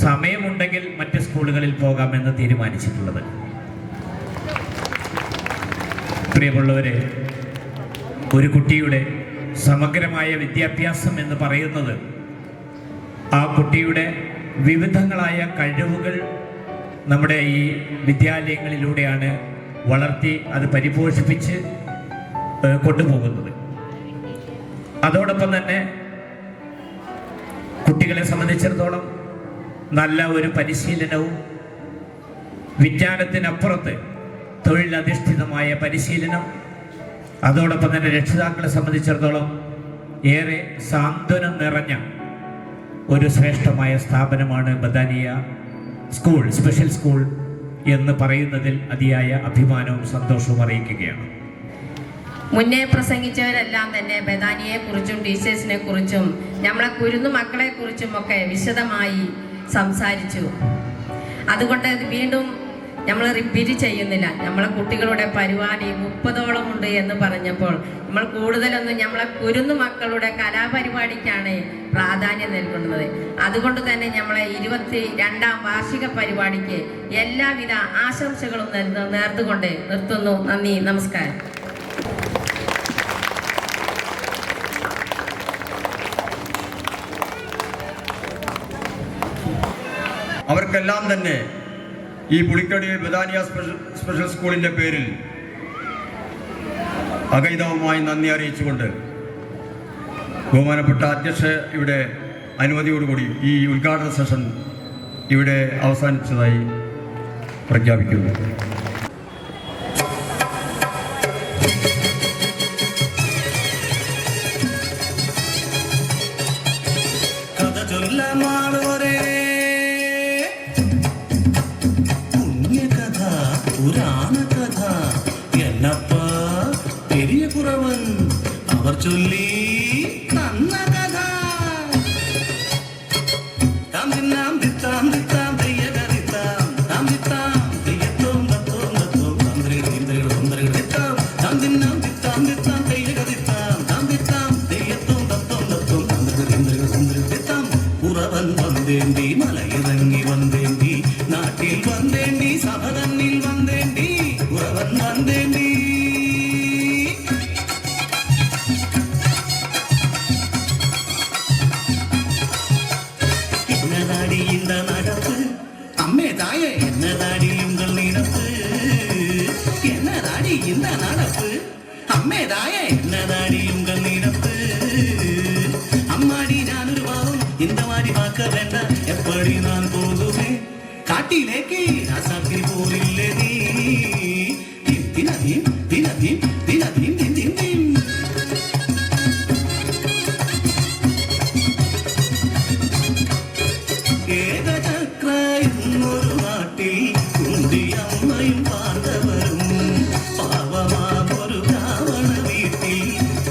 സമയമുണ്ടെങ്കിൽ മറ്റ് സ്കൂളുകളിൽ പോകാമെന്ന് തീരുമാനിച്ചിട്ടുള്ളത്. പ്രിയമുള്ളവരെ, ഒരു കുട്ടിയുടെ സമഗ്രമായ വിദ്യാഭ്യാസം എന്ന് പറയുന്നത് ആ കുട്ടിയുടെ വിവിധങ്ങളായ കഴിവുകൾ നമ്മുടെ ഈ വിദ്യാലയങ്ങളിലൂടെയാണ് വളർത്തി അത് പരിപോഷിപ്പിച്ച് കൊണ്ടുപോകുന്നത്. അതോടൊപ്പം തന്നെ കുട്ടികളെ സംബന്ധിച്ചിടത്തോളം നല്ല ഒരു പരിശീലനവും വിജ്ഞാനത്തിനപ്പുറത്ത് തൊഴിലധിഷ്ഠിതമായ പരിശീലനം, അതോടൊപ്പം തന്നെ രക്ഷിതാക്കളെ സംബന്ധിച്ചിടത്തോളം ഏറെ സാന്ത്വനം നിറഞ്ഞ ഒരു ശ്രേഷ്ഠമായ സ്ഥാപനമാണ് ബഥാനിയ സ്കൂൾ, സ്പെഷ്യൽ സ്കൂൾ എന്ന് പറയുന്നതിൽ അതിയായ അഭിമാനവും സന്തോഷവും അറിയിക്കുകയാണ്. മുന്നേ പ്രസംഗിച്ചവരെല്ലാം തന്നെ ബഥാനിയെക്കുറിച്ചും ടീച്ചേഴ്സിനെ കുറിച്ചും നമ്മളെ കുരുന്നു മക്കളെ കുറിച്ചും ഒക്കെ വിശദമായി സംസാരിച്ചു. അതുകൊണ്ട് വീണ്ടും നമ്മൾ റിപ്പീറ്റ് ചെയ്യുന്നില്ല. നമ്മളെ കുട്ടികളുടെ പരിപാടി 30ഓളം ഉണ്ട് എന്ന് പറഞ്ഞപ്പോൾ നമ്മൾ കൂടുതലൊന്നും നമ്മളെ കുരുന്നു മക്കളുടെ കലാപരിപാടിക്കാണ് പ്രാധാന്യം നൽകുന്നത്. അതുകൊണ്ട് തന്നെ നമ്മളെ 22ാം വാർഷിക പരിപാടിക്ക് എല്ലാവിധ ആശംസകളും നേർന്നുകൊണ്ട് നിർത്തുന്നു. നന്ദി, നമസ്കാരം. അവർക്കെല്ലാം തന്നെ ഈ പുളിക്കടി ബഥാനിയ സ്പെഷ്യൽ സ്കൂളിൻ്റെ പേരിൽ അഗൈതവുമായി നന്ദി അറിയിച്ചുകൊണ്ട് ബഹുമാനപ്പെട്ട അധ്യക്ഷ ഇവിടെ അനുമതിയോടുകൂടി ഈ ഉദ്ഘാടന സെഷൻ ഇവിടെ അവസാനിച്ചതായി പ്രഖ്യാപിക്കുന്നു. അവർ ചൊല്ലി തന്ന കഥ താം തിന്നാം തിത്താം തിത്താം തെയ്യകതിത്താം താം തിത്താം തെയ്യത്തോം തത്തോം തത്തോം തന്ത്രിത്താം താം തിന്നാം തിത്താം തിത്താം തെയ്യകതിത്താം താം തിത്താം തെയ്യത്തോം തത്തോം തത്തോം തന്ത്രിത്താം ഉറവൻ വന്നേണ്ടി മലയിറങ്ങി വന്നേണ്ടി നാട്ടിൽ വന്നേണ്ടി സഭ തന്നിൽ വന്നേണ്ടി ഉറവൻ വന്നേ என்னதாடி உங்கள் நினப்பு, என்னதாடி இந்த நடப்பு, அம்மேதாய என்னதாடி உங்கள் நினப்பு. அம்மாடி நான் ஒரு பாவம் இந்த மாதிரி பார்க்க வேண்டாம், எப்படி நான் போகுவேன் காட்டிலேக்கு ராசாத்திரி போரில்லை நீ. தினதீம் தினதீம் தினதீம் தின் தின் தின். ഏകചക്ര എന്നൊരു നാട്ടിൽ കുന്തിയമ്മയും പാണ്ഡവരും പാവമാം ഒരു രാവണ വീട്ടിൽ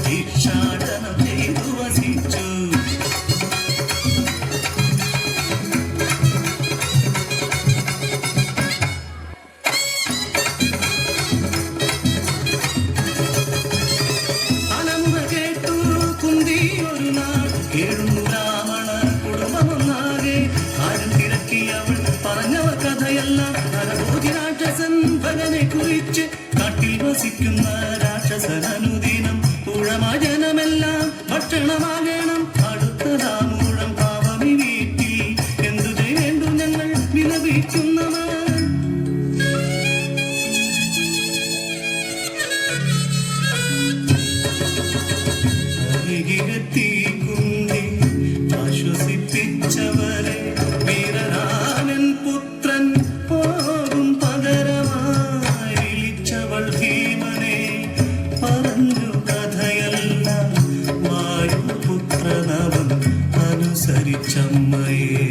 ഭിക്ഷാടനം ചെയ്തു വസിച്ചു. തലമുറ കേട്ടു കുന്തി ഒരു നാൾ കേഴുന്നു രാവണ കുടുംബമൊന്നാകെ. ആരും തിരക്കിയവൾ പറഞ്ഞവർ കഥയെല്ലാം നരഭോജി രാക്ഷസൻ ഭഗനെ കുറിച്ച്. കാട്ടിൽ വസിക്കുന്ന രാക്ഷസൻ അനുദിനം ഊഴമാജനമെല്ലാം ഭക്ഷണമാകണം. അടുത്തതാമൂഴം പാവമി വീട്ടിൽ എന്തു ചെയ്യേണ്ടു ഞങ്ങൾ വിലപിക്കുന്നവർ. അരികിലെത്തി കുന്തി ആശ്വസിപ്പിച്ചവരെ. വീരരാമൻ പുത്രൻ പോകും പകരമായി വിളിച്ചവൾ ഭീമനെ. പറഞ്ഞു കഥയെല്ലാം വായുപുത്രനവൻ അനുസരിച്ചമ്മയെ.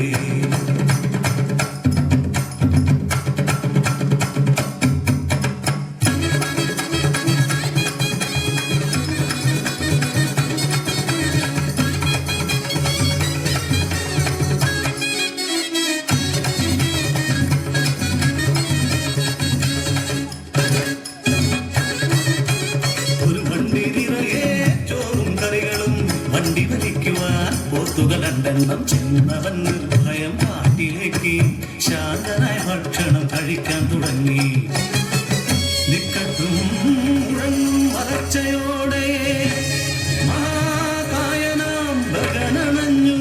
ഒരു വണ്ടി നിറയെ ചോറും കറികളും വണ്ടി വലിക്കുവാൻ പോത്തുകൾ രണ്ടെണ്ണം. ചെന്നവൻ നിർഭയം കാട്ടിലേക്ക് ശാന്തനായ ഭക്ഷണം കഴിക്കാൻ തുടങ്ങി. നിക്കട്ടും മുഴങ്ങും വളർച്ചയോടെ മഹാകായനാം ഭഗനണഞ്ഞു.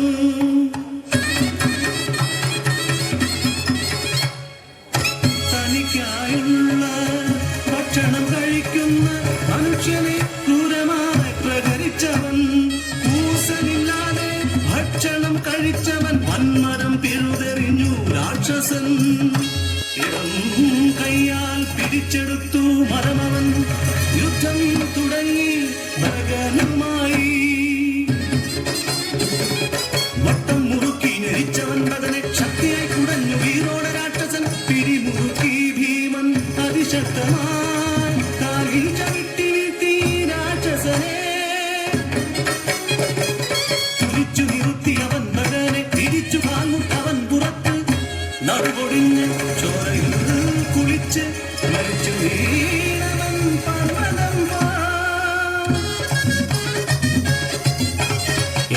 തനിക്കായുള്ള ഭക്ഷണം കഴിക്കുന്ന മനുഷ്യനെ ക്രൂരമായി പ്രഹരിച്ചവൻ. കൂസലില്ലാതെ ഭക്ഷണം കഴിച്ചവൻ വന്മരം പിഴുതെറിഞ്ഞു രാക്ഷസൻ. ഇടം കയ്യാൽ പിടിച്ചെടുത്തു മരമവൻ. യുദ്ധം തുടങ്ങി ഭഗനുമായി. വട്ടം മുറുക്കി ഞെരിച്ചവൻ ഭഗനെ ശക്തിയായി കുടഞ്ഞു. വീരോടെ രാക്ഷസൻ പിടിമുറുക്കി ഭീമൻ അതിശക്തമായി കാലിൽ ചവിട്ടി വീഴ്ത്തി രാക്ഷസനെ. ചുരിച്ചു നിർത്തിയവൻ ഭഗനെ തിരിച്ചു കാൽമുട്ടവൻ പുറത്ത്. നടുപൊടിഞ്ഞ് ചോരയിൽ കുളിച്ച് മരിച്ചു വീണവൻ പർവ്വതം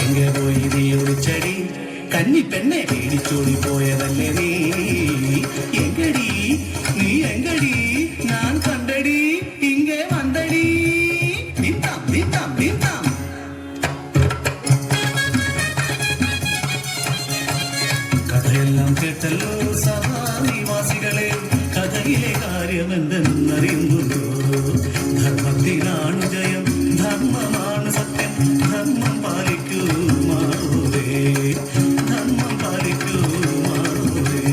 എങ്കെ പോയി നീ ഒളിച്ചടി കന്നി പെണ്ണെ പേടിച്ചോടി പോയതല്ലേ നീ. എങ്കടി നീ എങ്കടി ഞാൻ കണ്ടടി ഇങ്ങെ വന്നടി. നിത്താം നിത്താം നിത്താം. കഥയെല്ലാം കേട്ടല്ലോ സഭാനിവാസികളെ. കഥയിലെ കാര്യം എന്തെന്നറിയുന്നുണ്ടോ? ധർമ്മത്തിനാണ് ജയം, ധർമ്മമാണ് സത്യം. ധർമ്മം പാലിക്കൂ മാറൂരേ, ധർമ്മം പാലിക്കൂ മാറൂരേ,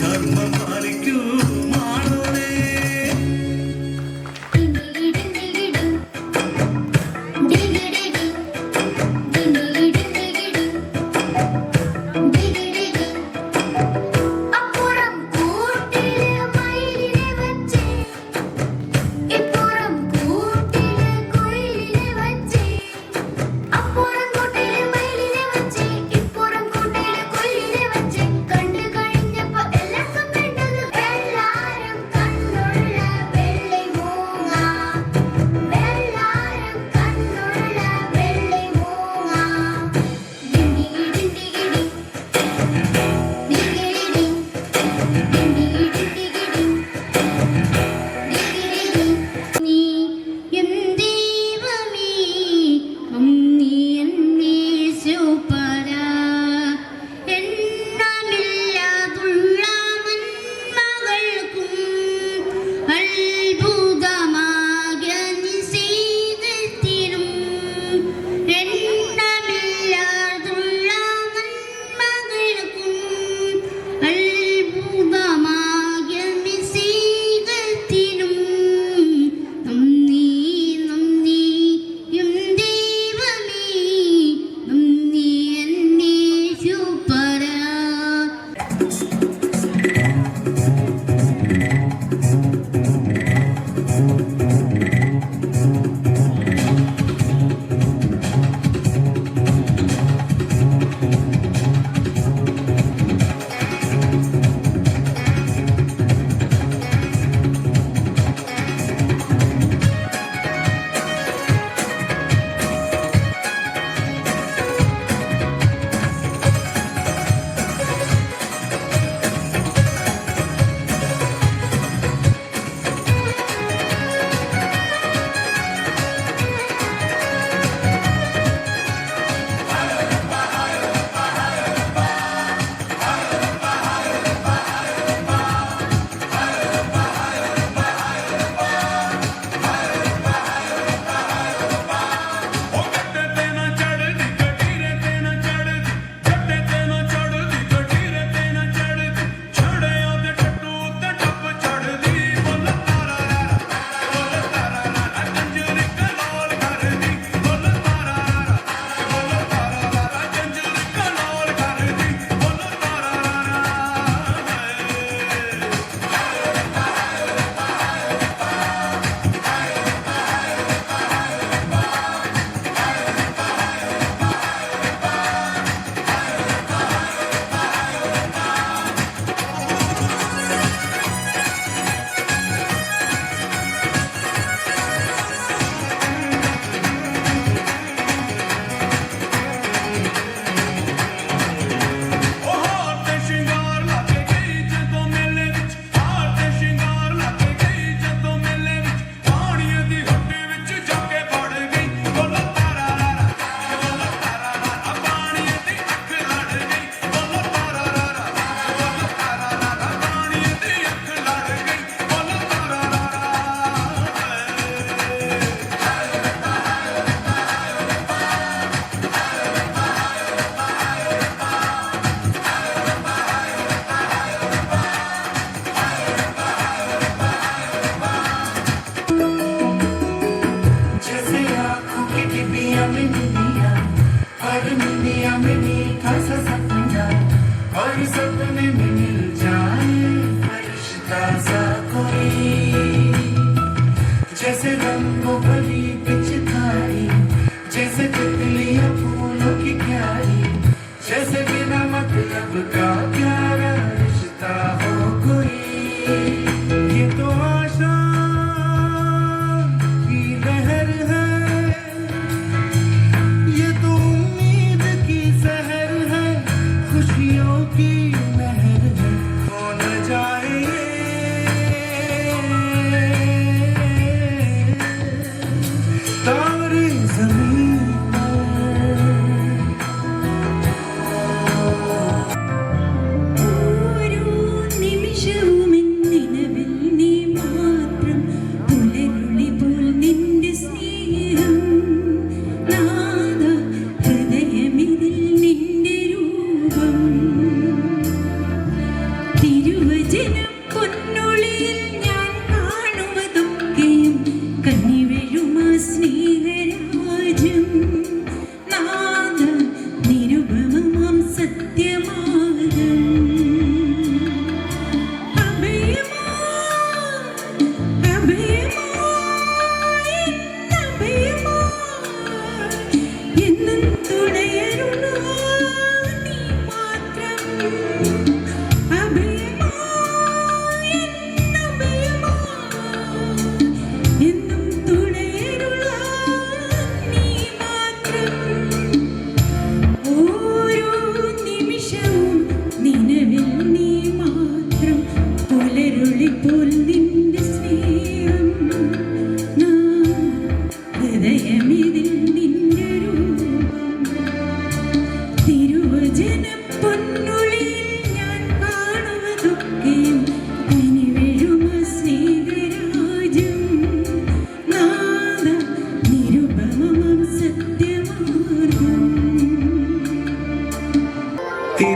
ധർമ്മം പാലിക്കൂ മാറൂരേ. അപ്പുറം കൂട്ടിലെ മയിലിനെ വച്ച്, ഇപ്പുറം കൂട്ടിലെ കുയിലിനെ വച്ച്. അപ്പുറം കൂട്ടിലെ മയിലിനെ വച്ച്, ഇപ്പുറം കൂട്ടിലെ കുയിലിനെ വച്ച്. കണ്ടു കഴിഞ്ഞപ്പോ എല്ലാവർക്കും വേണ്ടത് വെള്ളാരം കണ്ണുള്ള വെള്ളി മൂങ്ങ. വെള്ളാരം കണ്ണുള്ള വെള്ളി മൂങ്ങ. ഡിണ്ടിഗിടി ഡിണ്ടിഗിടി നീ എൻ ദൈവമേ അങ്ങേ എന്നേശുപരാ. എണ്ണമില്ലാതുള്ള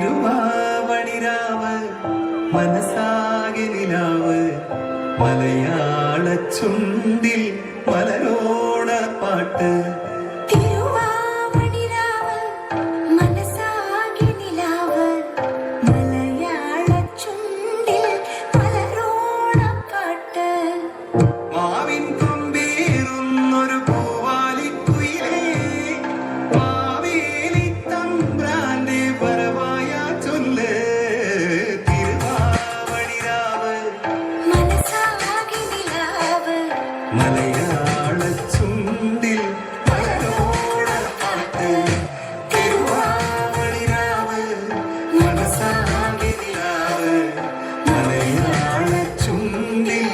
തിരുവാവണിരാവ് മനസ്സാകെ നിലാവ് മലയാള ചുണ്ടിൽ മലരോണ പാട്ട് മലയാള ചുണ്ടിൽ മലരോണ പാട്ട് തിരുവാവണിരാവ് മനസ്സാകെ നിലാവ് മലയാള ചുണ്ടിൽ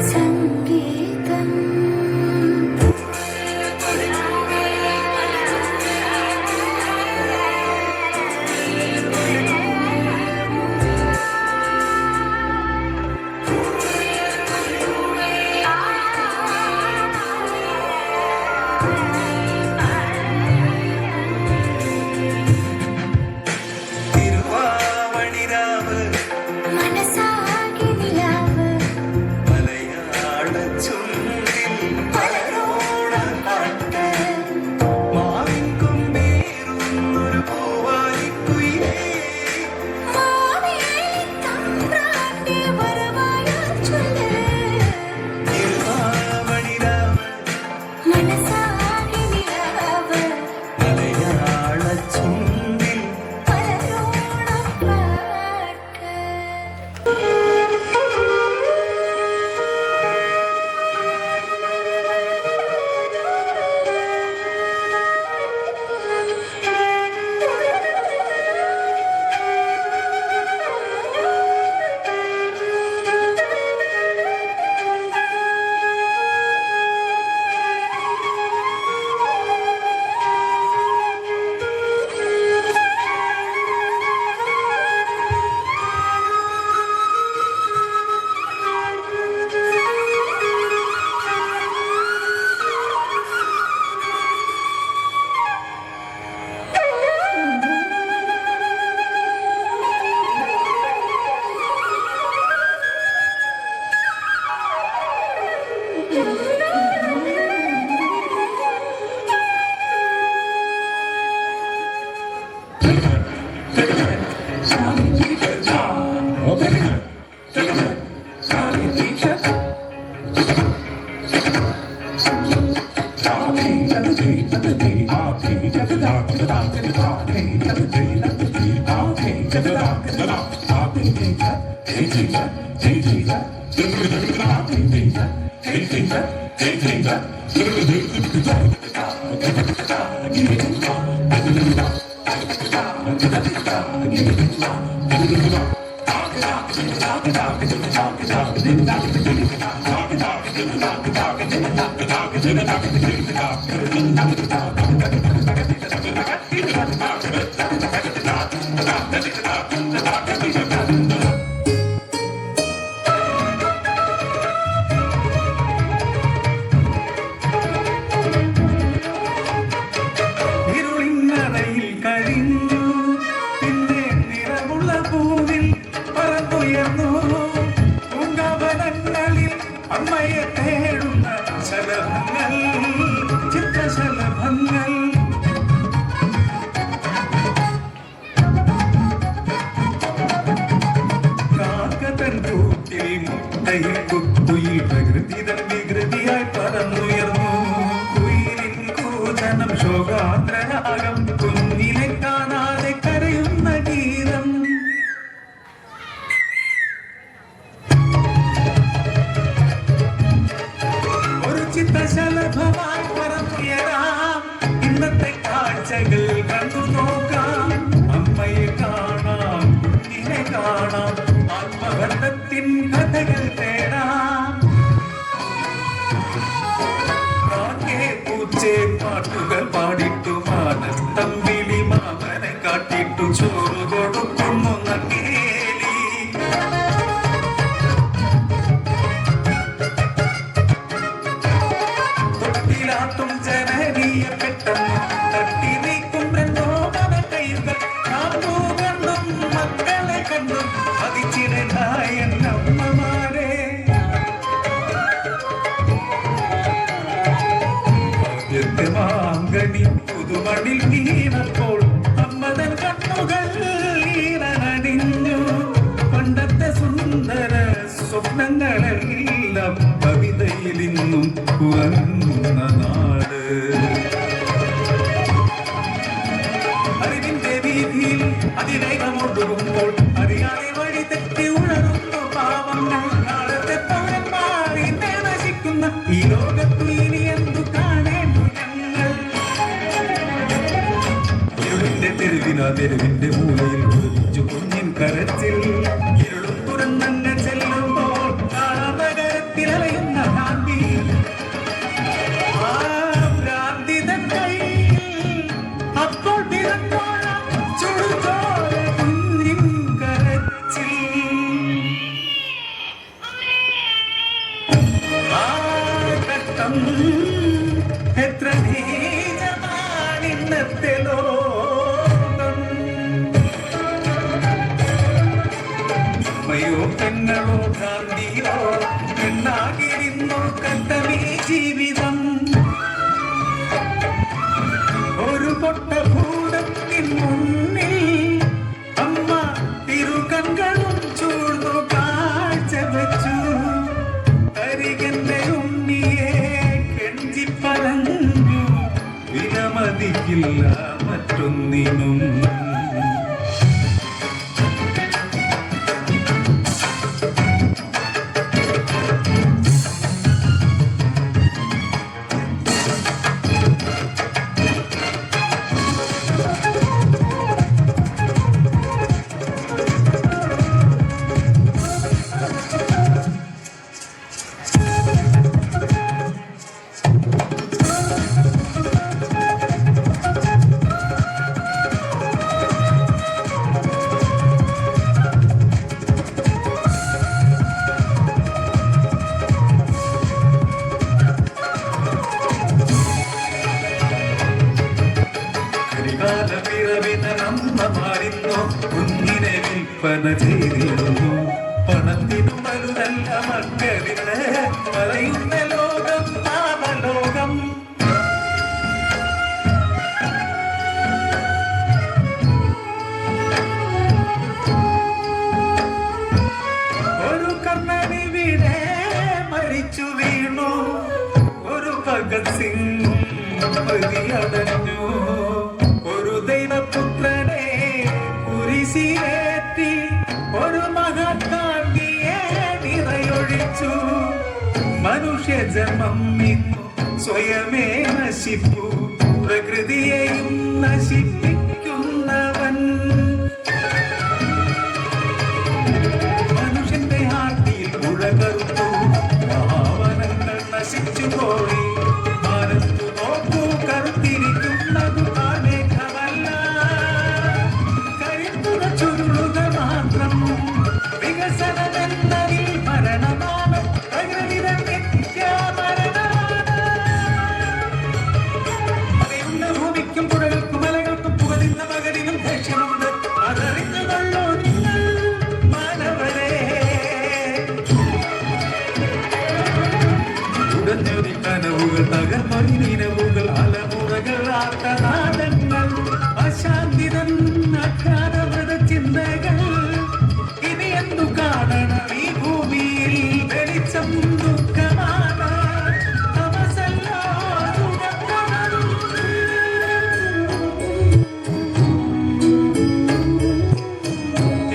സംഗീതം ഇരുളിന്നറയിൽ കഴിഞ്ഞു പിന്നെ നിറമുള്ള പൂവിൽ പറന്നുയർന്നു പൂങ്കാവനങ്ങളിൽ അമ്മയെ തേടുന്ന ശലഭങ്ങൾ ചിത്രശലഭങ്ങൾ കാക്കതൻ കൂട്ടിൽ മുട്ടയിൽ കുയിൽ പ്രകൃതി തൻ വികൃതിയായി പറന്നുയർന്നു കുയിലിൻ കൂജനം ശോകാദ്രരാഗം കുഞ്ഞിനെ കാണാതെ കരയുന്ന ഗീതം ഒരു ചിത്രശലഭമായി പറന്നുയരാം ഇന്നത്തെ കാഴ്ചകൾ കണ്ടു നോക്കാം അമ്മയെ കാണാം കുഞ്ഞിനെ കാണാം ആത്മബന്ധത്തിൻ കഥകൾ തേടാം കാക്കേ പൂച്ചേ പാട്ടുകൾ പാടിട്ടു മാനത്തമ്പിളി മാമനെ കാട്ടിട്ടു ചോറ് കൊടുക്കുന്നു നങ്ങേലി തൊട്ടിലാട്ടും ജനനീയ പെട്ടെന്ന് തട്ടി നീക്കും എന്നോമന കൈകൾ കാപ്പൂ കണ്ടും മക്കളെ കണ്ടും അതിച്ചിടനായ അമ്മമാരെ ആദ്യത്തെ മാങ്കനി പുതുമണിൽ വീണപ്പോൾ അമ്മതൻ കണ്ണുകൾ ഈറനടിഞ്ഞു പണ്ടത്തെ സുന്ദര സ്വപ്നങ്ങളെല്ലാം കവിതയിൽ ഇന്നും ഉറങ്ങുന്ന നാട് അറിവിന്റെ വീതിയിൽ അതിവേഗമൊടുകുമ്പോൾ അറിയാതെ വഴി തെറ്റി ഉണരുന്നു പാവങ്ങൾ നാളത്തെ പൗരന്മാർ ഇന്നെ നശിക്കുന്ന ഈ ലോകത്തു ഇനി എന്തു കാണേണ്ടു ഞങ്ങൾ ഇരുളിന്റെ തെരുവിന്റെ മൂലയിൽ ഒളിച്ചു കുഞ്ഞിൻ കരച്ചിൽ ഇരുളും തുറന്നങ്ങ് ചെല്ലുമ്പോൾ നഗരത്തിൽ അലയുന്ന ഭ്രാന്തി ആ ഭ്രാന്തിതൻ കയ്യിൽ അപ്പോൾ പിറന്നോളാം ചുടുചോര കുഞ്ഞിൻ കരച്ചിൽ ആ ഘട്ടം എത്ര നീചമാണ് ഇന്നത്തെ ലോകം അമ്മയോ പെങ്ങളോ ഭ്രാന്തിയോ എന്നാകിരുന്നു കണ്ടമീ ജീവിതം ഒരു പൊട്ടഭൂതത്തിൻ മുന്നിൽ അമ്മ തിരുകണ്ണും ചൂഴ്ന്നു കാഴ്ച വെച്ചു അരികന്റെ ഉണ്ണിയെ കെഞ്ചി പറഞ്ഞു വിലമതിക്കില്ല മറ്റൊന്നിനും കുഞ്ഞിനെ വിൽപ്പന ചെയ്തിരുന്നു പണത്തിനു മരുന്നല്ല മക്കളിന് പറയുന്ന ലോകം നാമലോകം ഒരു കർണനിവിടെ മരിച്ചു വീണു ഒരു ഭഗത് സിംഗ് പ്രതിയടഞ്ഞു ഒരു ദൈവപുത്രനെ കുരിശിലേറ്റി ഒരു മഹാത്മാവിയെ നിറയൊഴിച്ചു മനു മനുഷ്യജന്മം ഇന്നു സ്വയമേ നശിപ്പു പ്രകൃതിയെയും നശിപ്പിക്കുന്നവൻ മനുഷ്യന്റെ ഹാർട്ടിയിൽ ഉഴകറുത്തു ഭാവനങ്ങൾ നശിച്ചു പോയി ഭാരത്തു നോക്കൂ കറുത്തിരിക്കുന്നതു മേഘമല്ല കരുത്തുക ചുരുളുക മാത്രം വികസനമെന്നതിൽ മരണമാണ് പ്രകൃതി ഭൂമിക്കും പുഴകൾക്കും മലകൾക്കും പുകലിന്ന മകരിലും ദേഷ്യമുണ്ട് അതറിഞ്ഞുകൊള്ളൂ നിങ്ങൾ മാനവരെ ഉടഞ്ഞൊരു കനവുകൾ തകർന്നൊരു നിലവുകൾ അലമുറകൾ ആർത്തനാദങ്ങൾ അശാന്തിതൻ അജ്ഞാനവൃത ചിന്തകൾ ഇനി എന്തു കാണണം ഈ ഭൂമിയിൽ വെളിച്ചം ദുഃഖമാണ് തമസല്ലോ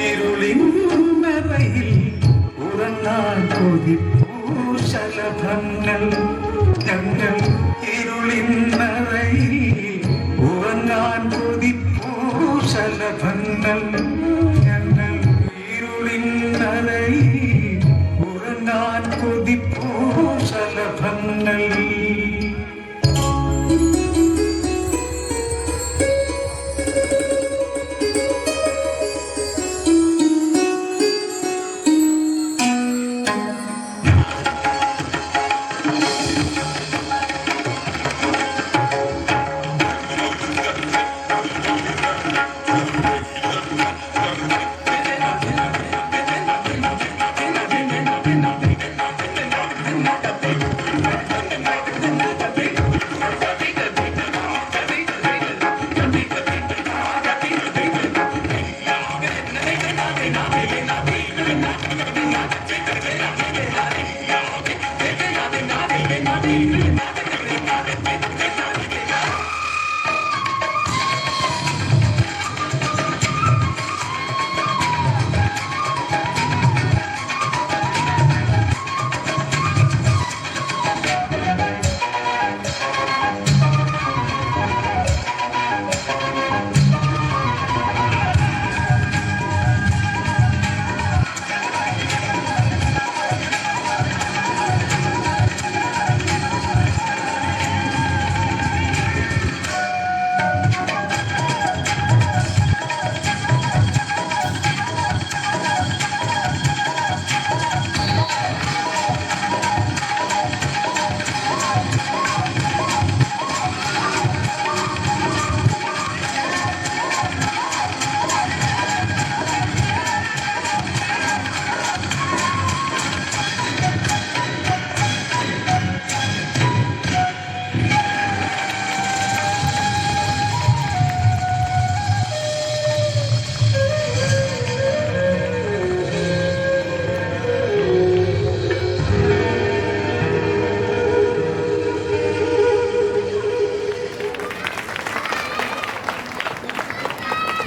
ഇരുളിൻ മറയിൽ ഉറങ്ങാൻ കൊതിപ്പൂ ശലഭങ്ങൾ ഞങ്ങൾ ഇരുളിൻ മറയിൽ ഉറങ്ങാൻ കൊതിപ്പൂ ശലഭങ്ങൾ ഞങ്ങൾ ഇരുളിൻ മറയിൽ ഉറങ്ങാൻ കൊതിപ്പൂ ശലഭങ്ങൾ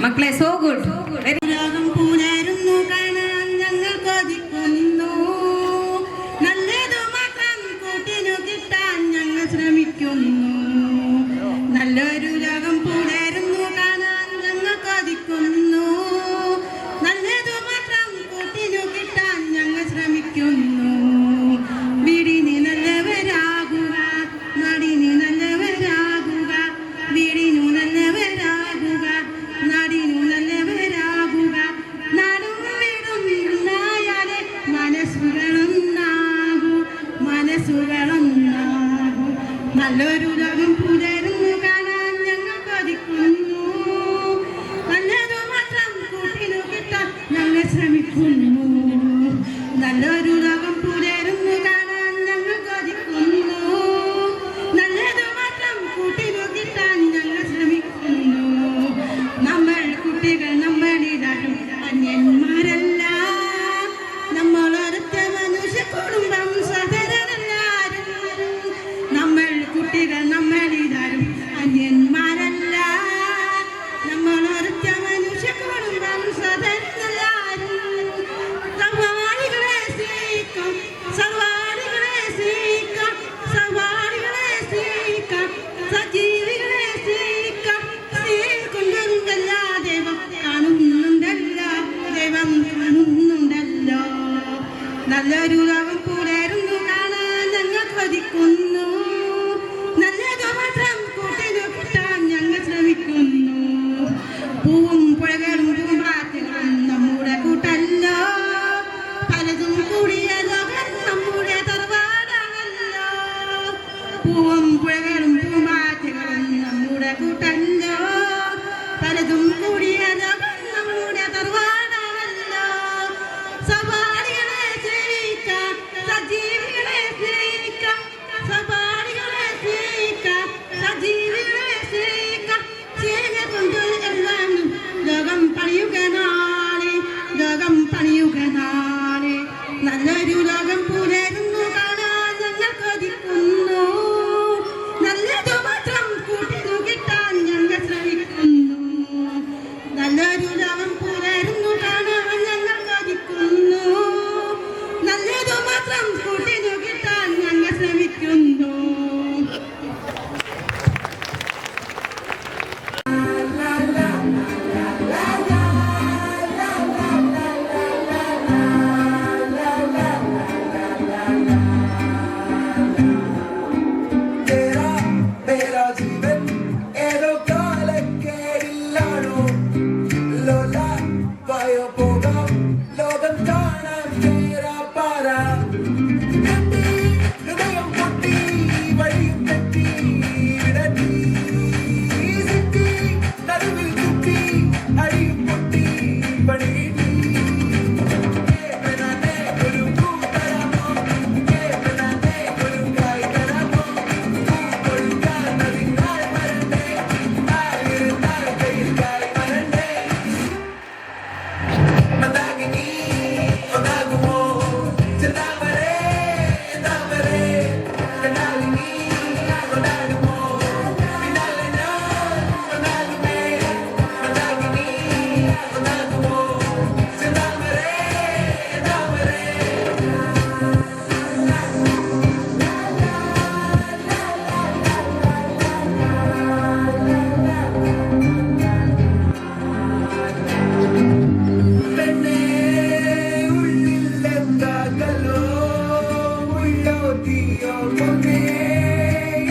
മക്കളെ സോ ഗുഡ് രാഗം പുലരുന്നു കാണാൻ ഞങ്ങൾ കൊതിക്കുന്നു നല്ലതു മാത്രം കൂട്ടിനു കിട്ടാൻ ഞങ്ങൾ ശ്രമിക്കുന്നു നല്ലൊരു രാഗം പുലരുന്നു കാണാൻ ഞങ്ങൾ കൊതിക്കുന്നു നല്ലതു മാത്രം കൂട്ടിനു കിട്ടാൻ ഞങ്ങൾ ശ്രമിക്കുന്നു വീടിന് നല്ലവരാകുക നാടിന് നല്ലവരാകുക വീടിനു നല്ലവരാകുക നാടിനു നല്ലവരാകുക നാടും വീടും നായാലേ മനസ്സുകളൊന്നാകൂ നല്ലൊരു ലോകം പുലരുന്നു കാണാൻ ഞങ്ങൾ കൊതിക്കുന്നു നല്ലതു മാത്രം കൂട്ടിനു കിട്ടാൻ ഞങ്ങൾ ശ്രമിക്കുന്നു നല്ലൊരു ലോകം പുലരുന്നു കാണാൻ ഞങ്ങൾ കൊതിക്കുന്നു നല്ലതു മാത്രം കൂട്ടിനു കിട്ടാൻ ഞങ്ങൾ ശ്രമിക്കുന്നു നമ്മൾ കുട്ടികൾ നമ്മളിലും അന്യന്മാരല്ല നമ്മളൊരൊറ്റ മനുഷ്യ കുടുംബം സഹോദരന്മാരും നമ്മൾ കുട്ടികൾ നമ്മളിലും അന്യന്മാരല്ല നമ്മളൊരൊറ്റ മനുഷ്യ കുടുംബം സഹോദരന്മാരും നോക്കിയോ പൊന്നേ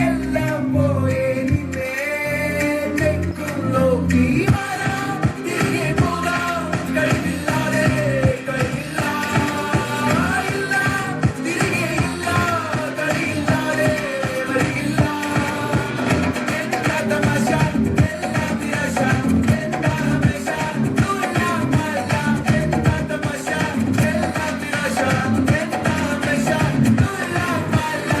എല്ലാം പോയേ നിന്നേ തെക്കും നോക്കി വരാം തിരികെ പോകാം കഴിവില്ലാതെ കഴിയില്ല ഇല്ല തിരികെ ഇല്ല കഴിയില്ലാതെ വരില്ല എന്താ തമാശ എന്താ നിരാശ എന്താ ഹമേശ ദുനിയാമല്ല എന്താ തമാശ എന്താ നിരാശ എന്താ ഹമേശ ദുനിയാമല്ല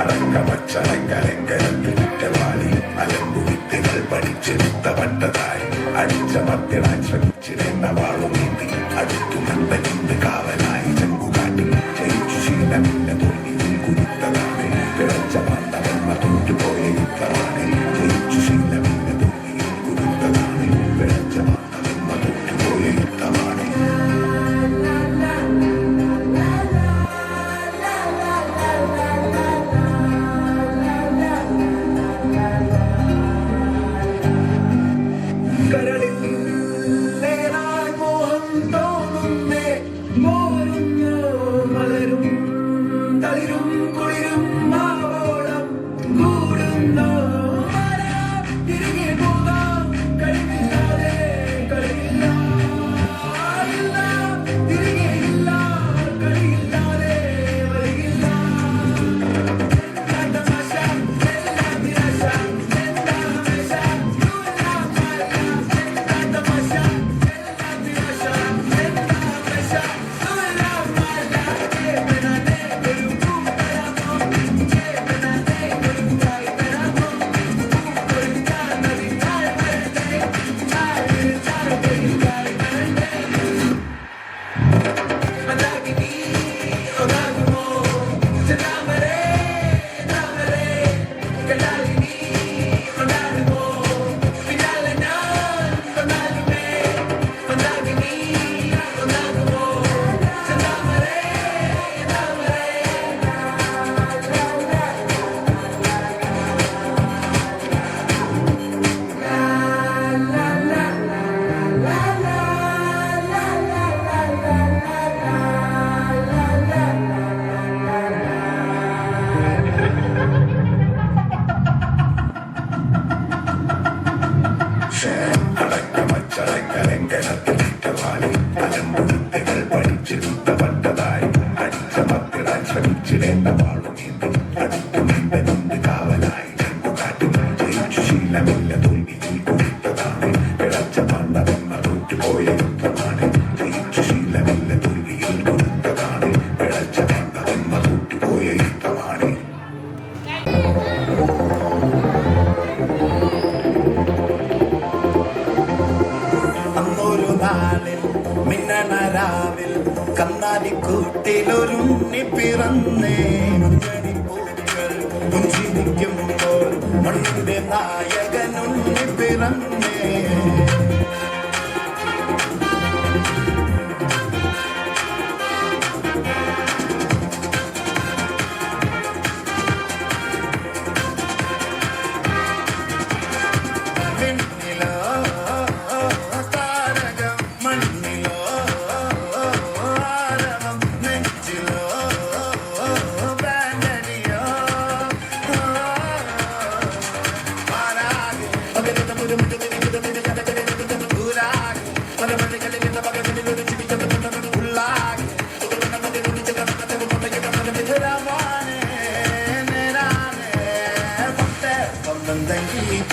അടക്കമച്ചലങ്കലങ്കലത്തിൽ കുറ്റവാളി അലമ്പുവിത്തുകൾ പഠിച്ചെടുത്തപ്പെട്ടതായി അടിച്ചമർത്തിടാൻ ശ്രമിച്ചിരുന്ന വാളുമേന്തി അടുത്തു നന്ദനിന്ന് കാവലായി ചെങ്കുകാട്ടി ജയിച്ചു ശീലമില്ല തോൽവിയിൽ കുരുത്തതാണ് പിഴച്ച മന്ദമെന്ന തോറ്റുപോയ യുദ്ധമാണ് ജയിച്ചു ശീലമില്ല തോൽവിയിൽ കുരുത്തതാണ് പിഴച്ച മന്ദമെന്ന തോറ്റുപോയ യുദ്ധമാണ് കരളിൽ നേരായി മോഹം തോന്നുന്നേ മോരുന്നു മലരും തളിരും കുളിരും മാവോളം കൂടുന്നു വരാം തിരികെ പോകാം കഴിവില്ലാതെ കഴിയില്ല ഇല്ല തിരികെ ഇല്ല കഴിയില്ലാതെ വരില്ല എന്താ തമാശ എന്താ നിരാശ എന്താ ഹമേശ അടക്കമച്ചലങ്കലങ്കലത്തിൽ കുറ്റവാളി അലമ്പുവിത്തുകൾ പഠിച്ചെടുത്തപ്പെട്ടതായി അടിച്ചമർത്തിടാൻ ശ്രമിച്ചിരുന്ന വാളുമേന്തി അടുത്തു നന്ദനിന്ന് കാവലായി ചെങ്കുകാട്ടി ജയിച്ചു ശീലമില്ല തോൽവിയിൽ കുരുത്തതാണ് പിഴച്ച മന്ദമെന്ന തോറ്റുപോയ യുദ്ധമാണ് ജയിച്ചു ശീലമില്ല തോൽവിയിൽ കുരുത്തതാണ് പിഴച്ച മന്ദമെന്ന തോറ്റുപോയ യുദ്ധമാണ് അന്നൊരു നാളിൽ മിന്നണരാവിൽ കന്നാലിക്കൂട്ടിലൊരുണ്ണി പിറന്നേ മഞ്ഞണിപ്പൂക്കൾ പുഞ്ചിരിക്കുമ്പോൾ മണ്ണിന്റെ നായകനുണ്ണി പിറന്നേ വിണ്ണിലോ താരകം മണ്ണിലോ ആരവം നെഞ്ചിലോ ബാൻഡനിയോ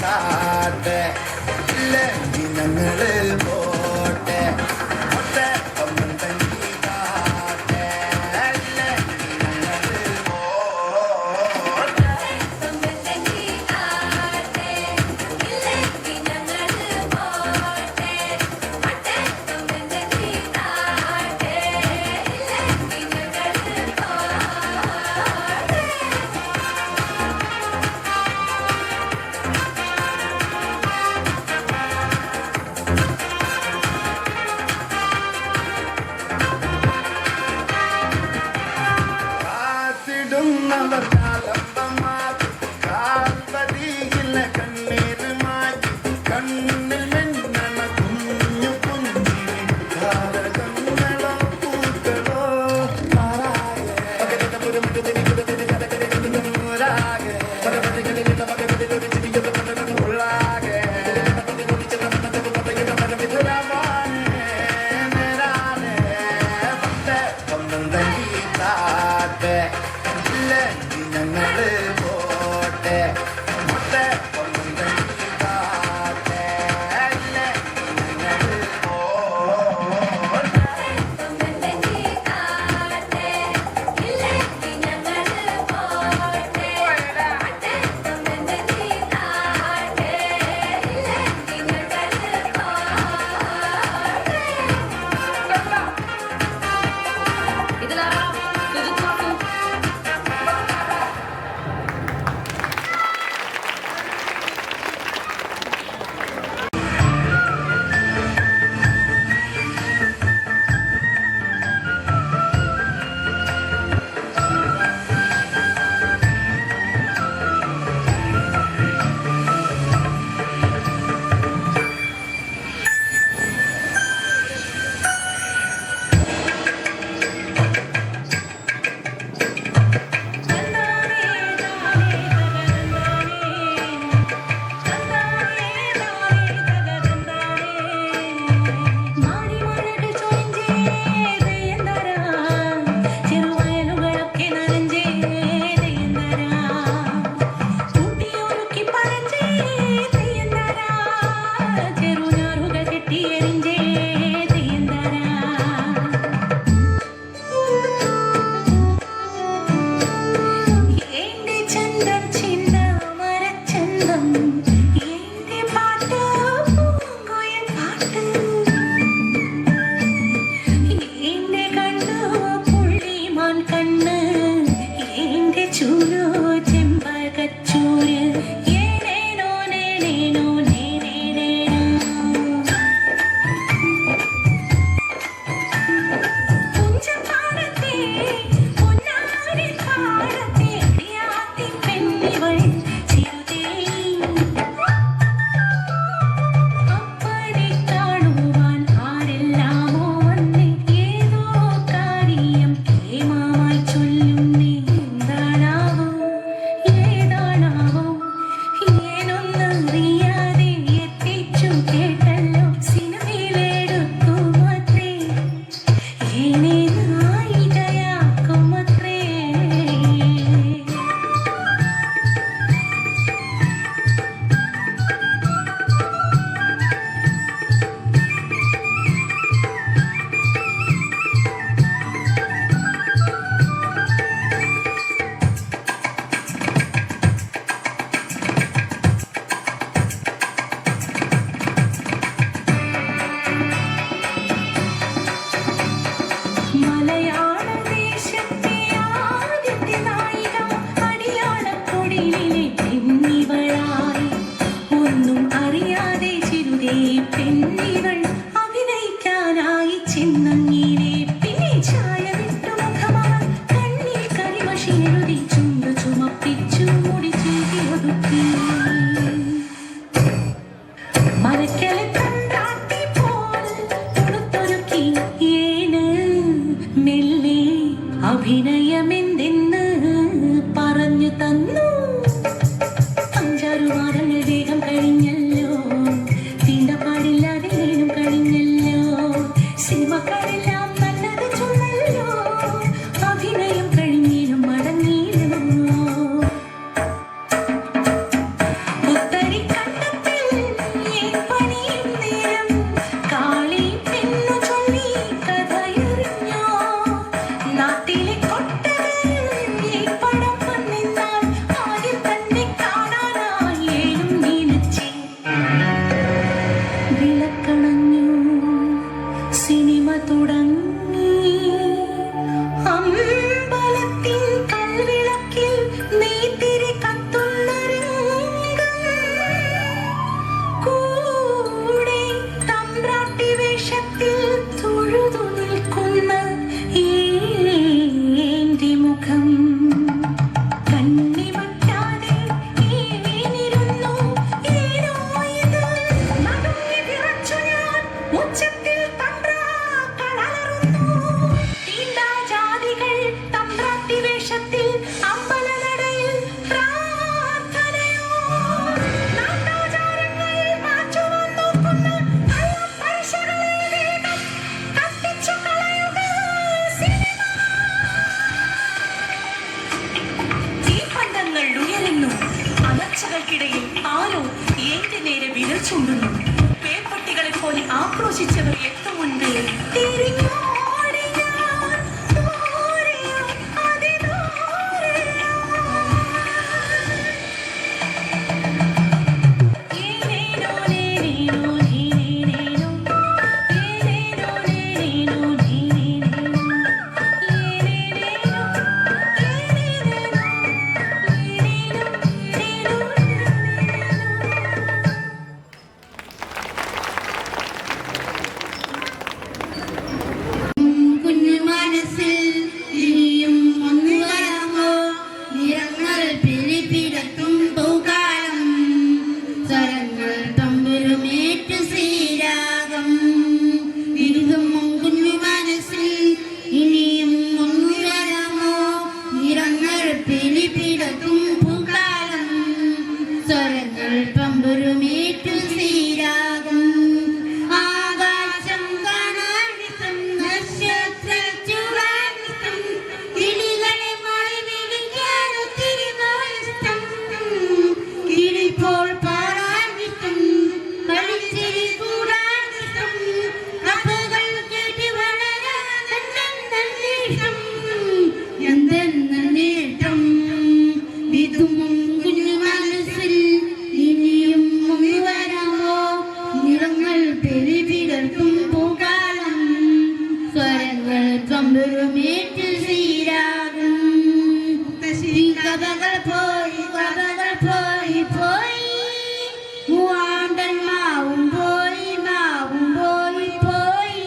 കാട്ടെ ഇല്ലെങ്കിൽ ഞങ്ങള് പോട്ടെ ഒട്ടെ ഒന്നും തങ്ങി കാട്ടെ ഇല്ലെങ്കിൽ ഞങ്ങള് പോട്ടെ കാത്തിടുന്നവർ കാലമ്പമാക്കി കാൽപതിയിലെ കണ്ണീര് മാറ്റി കണ്ണിൽ മെന്നണ കുഞ്ഞു പുഞ്ചിരി താരകങ്ങളോ പൂക്കളോ മാറായ ഇല്ലെങ്കിൽ ഞങ്ങള് പോട്ടെ മുട്ട കൊണ്ടും കാട്ടെ ഇല്ലെങ്കിൽ ഞങ്ങള് പോട്ടെ അഭിനയമെന്തെന്ന് പറഞ്ഞു തന്നു. 5-6 വാരങ്ങൾ വേഗം കഴിഞ്ഞല്ലോ, തീണ്ടപ്പാടില്ലാതെ ഏനും കഴിഞ്ഞല്ലോ, സിനിമക്കാരെല്ലാം നല്ലത് ചൊന്നല്ലോ, അഭിനയം കഴിഞ്ഞേനും മടങ്ങിയില്ലോ. പുത്തരിക്കണ്ടത്തിൽ ഏൻ പണിയും നേരം കാളി പെണ്ണു ചൊല്ലി കഥയറിഞ്ഞോ. നാട്ടിലെ കൊട്ടകൾ ഈ പടം വന്നിന്നാൽ ആദ്യം തന്നെ കാണാനായി ഏനും നീനച്ചേ. വിളക്കണഞ്ഞു, സിനിമ തുടങ്ങി. അമ്പലത്തിൻ കൽവിളക്കിൽ നെയ്ത്തിരി കത്തുന്ന രംഗം. കൂടെ തമ്പ്രാട്ടി വേഷത്തിൽ തൊഴുതു നിൽക്കുന്ന ഏന്റെ മുഖം കണ്ണിമറ്റാതെ ഏനിരുന്നു. ഏനോ ഇത് നടുങ്ങി വിറച്ചു ഞാൻ, ഉച്ചത്തിൽ തമ്പ്രാക്കൾ അലറുന്നു. തീണ്ടാജാതികൾ തമ്പ്രാട്ടി വേഷത്തിൽ അമ്പലനടയിൽ പ്രാർത്ഥനയോ. നാട്ടാചാരങ്ങൾ മാറ്റുവാൻ നോക്കുന്ന കള്ളപ്പലിശകളെ വേഗം കത്തിച്ചു കളയുക സിനിമ. കാഴ്ചകൾക്കിടയിൽ ആരോ എന്റെ നേരെ വിരൽ ചൂണ്ടുന്നു. പേപ്പട്ടികളെ പോലെ ആക്രോശിച്ചവർ എത്തുമുണ്ട്. തിരിഞ്ഞോടി ഞാൻ ദൂരെയോ അതിദൂരെയോ. ഏനേനോ നേനേനോ നീനേനേനോ. ഏനേനോ നേനേനോ നീനേനേനോ. ഏനേനേനോ കുഞ്ഞു മനസ്സിൽ ഇനിയും ഒന്ന് വരാമോ? നിറങ്ങൾ പിടിപ്പിടത്തും പൂക്കാലം, സ്വരങ്ങൾ തമ്പുരുമേറ്റു ശ്രീരാഗം. ഇതും കുഞ്ഞു മനസ്സിൽ ഇനിയും ഒന്ന് വരാമോ? നിറങ്ങൾ പിടിപ്പിടത്തും പൂക്കാലം, സ്വരങ്ങൾ തമ്പുരുമേറ്റു ശ്രീരാഗം. ആകാശം കാണാൻ വിട്ടും നക്ഷത്രച്ചുവാൻ വിട്ടും കിളികളെ മൊഴി വിളിക്കാൻ ഒത്തിരി ഇഷ്ടം. കിളിപ്പോൾ പാടാൻ വിട്ടും കളിച്ചിരി കൂടാൻ വിട്ടും കഥകൾ കേട്ട് വളരാൻ എന്തെന്നിഷ്ടം. എന്തെന്നിഷ്ടം. ഇതും കുഞ്ഞു മനസ്സിൽ ഇനിയും ഒന്ന് വരാമോ? നിറങ്ങൾ പെരുവിരട്ടും പൂക്കാലം, സ്വരങ്ങൾ തമ്പുരുമേറ്റ് ശ്രീരാഗം. കഥകൾ പോയി കഥകൾ പോയി പോയി, മൂവാണ്ടൻ മാവും പോയി മാവും പോയി പോയി.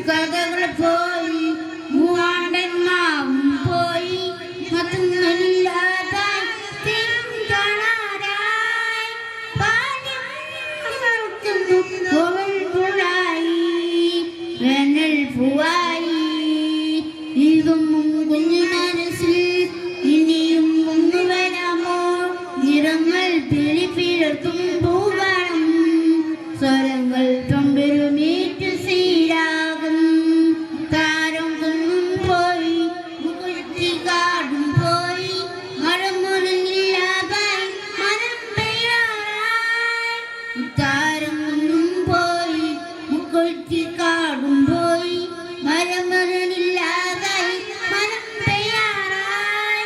കഥകൾ പോയി മൂവാണ്ടൻ മാവും പോയി, മറ്റൊന്നില്ലാതായി തീരും കാണാതായി. പാഞ്ഞു കോവൽ പൂവായി വേനൽ പൂവായി. ഇതും കുഞ്ഞു മനസ്സിൽ ഇനിയും ഒന്ന് വരാമോ? നിറങ്ങൾ പിടിപ്പിടത്തും പൂവാളം, സ്വരങ്ങൾ തമ്പുരുമേറ്റു ശ്രീരാഗം. താരം കുന്നും പോയി മുകുറ്റിക്കാടും പോയി, മഴമുറിഞ്ഞില്ലാതായി മനം പെയ്യാറായി. താരം കുന്നും പോയി മുകുറ്റിക്കാടും പോയി, മഴമുറിഞ്ഞില്ലാതായി മനം പെയ്യാറായി.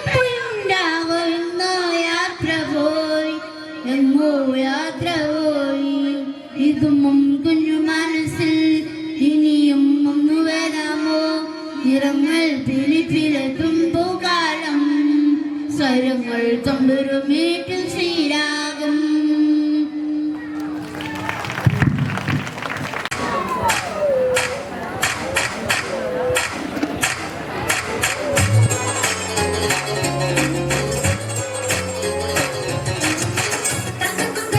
തീരുണ്ടാവോ എന്നോ യാത്ര പോയി, എങ്ങോ യാത്ര പോയി. ഇതും കുഞ്ഞു മനസ്സിൽ ഇനിയും ഒന്ന് വരാമോ? നിറങ്ങൾ പിടിപ്പിടത്തും പൂക്കാലം, സ്വരങ്ങൾ തമ്പുരുമേറ്റും ശ്രീരാഗം. തകതുങ്ക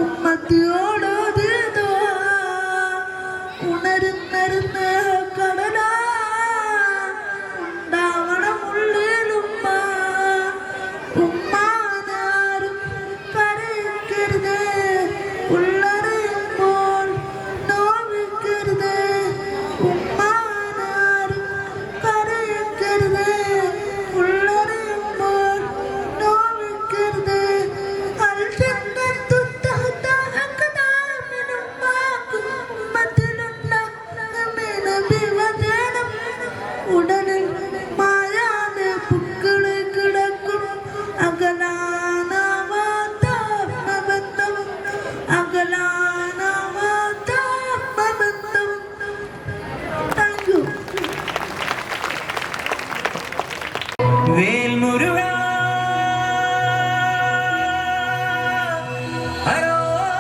ഉമ്മത്തിയോടോത് ഉണരുന്നരുന്ന കടലാ ഉണ്ടാവണം ഉള്ളിലുമ്മ ഉമ്മാനാരും കരയിക്കരുത് ഉള്ളറിയുമ്പോൾ നോവിക്കരുത് ഉമ്മാനാരും കരയിക്കരുത് ഉള്ളറിയുമ്പോൾ നോവിക്കരുത് ഉടനെ മായാതെ പുക്കളെ കിടക്കും അകലാനാവാത്ത ആത്മബന്ധം അകലാനാവാത്ത ആത്മബന്ധം. Thank you. വേൽമുരുക ഹരോഹര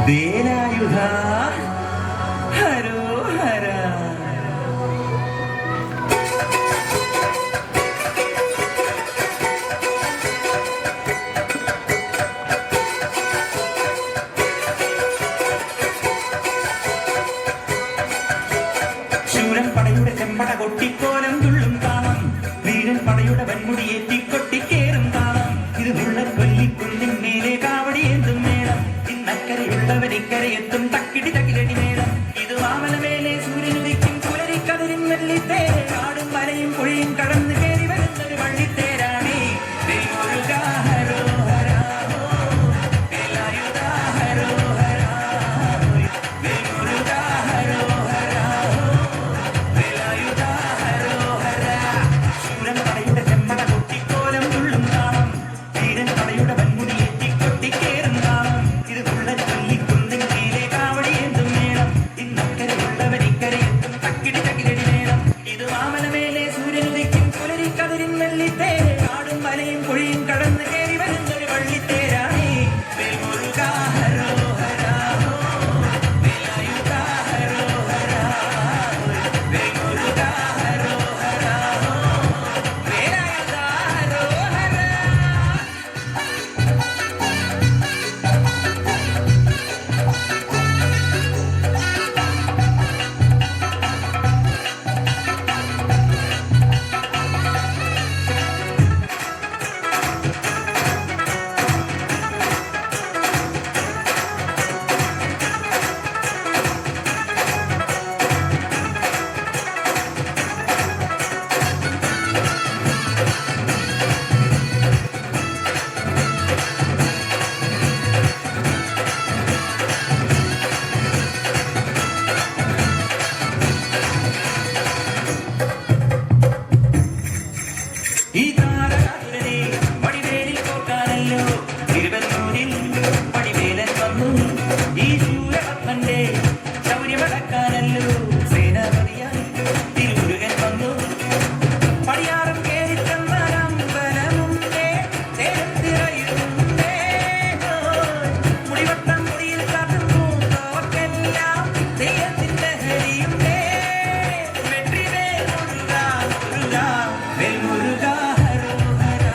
വേലായുധ ഹരോഹര. ശൂരൻ പടയുടെ ചെമ്പട കൊട്ടിക്കോലം തുള്ളും കാണാം, വീരൻ പടയുടെ വൻമുടിയേറ്റി കൊട്ടിക്കേറും കാണാം. ഇത് മുള്ളക്കൊല്ലിക്കുള്ളിൻ മേലെ കാവടിയേന്തും മേളം, ഇന്നക്കരയുള്ളവരിക്കരയെത്തും തക്കിടി തകിലടി മേളം. ഇത് വാമനമേലെ സൂര്യനുദിക്കും പുലരിക്കതിരിൻ വെള്ളിത്തേരെ, കാടും മലയും പുഴയും കടന്നു കയറി വരുന്നൊരു വള്ളിത്തേരാണി. വേൽമുരുക ഹരോഹര വേലായുധ ഹരോഹര വേൽമുരുക ഹരോഹര വേലായുധ ഹരോഹര. ശൂരൻ പടയുടെ ചെമ്മട കൊട്ടിക്കോലം തുള്ളും കാണാം, വീരൻ പടയുടെ വൻമുടിയേറ്റി കൊട്ടിക്കേറും കാണാം. ഇത് മുള്ളക്കൊല്ലിക്കുന്നിൻ മേലെ കാവടിയേന്തും മേളം, ഇന്നക്കരയുള്ളവരിക്കരയെത്തും തക്കിടി തകിലടി മേളം. ഇത് വാമനമേലെ സൂര്യനുദിക്കും പുലരിക്കതിരിൻ വെള്ളിത്തേരെ, കാടും മലയും പുഴയും കടന്നു കയറി വരുന്നൊരു വള്ളിത്തേരാണി. വേൽമുരുക ഹരോഹര വേലായുധ ഹരോഹര വേൽമുരുക ഹരോഹര വേലായുധ ഹരോഹര. ഈ താരകാതുരനെ വടിവേലിൽ കോർക്കാനല്ലോ തിരുവല്ലൂരിൽ വടിവേലൻ വന്നു. ഈ ശൂരപത്മന്റെ ശൗര്യമടക്കാനല്ലോ സേനാപതിയായി തിരുമുരുകൻ വന്നു. പടിയാറും കേറിച്ചെന്നാലമ്പലമുണ്ടേ, തേരം തിറയുണ്ടേ, മുടിവട്ടം മുടിയിൽ കാട്ടും പൂന്തോക്കെല്ലാം തെയ്യത്തിന്റെ ഹരിയുണ്ടേ. വെട്രിവേൽ മുരുക മുരുക വേൽമുരുക ഹരോഹര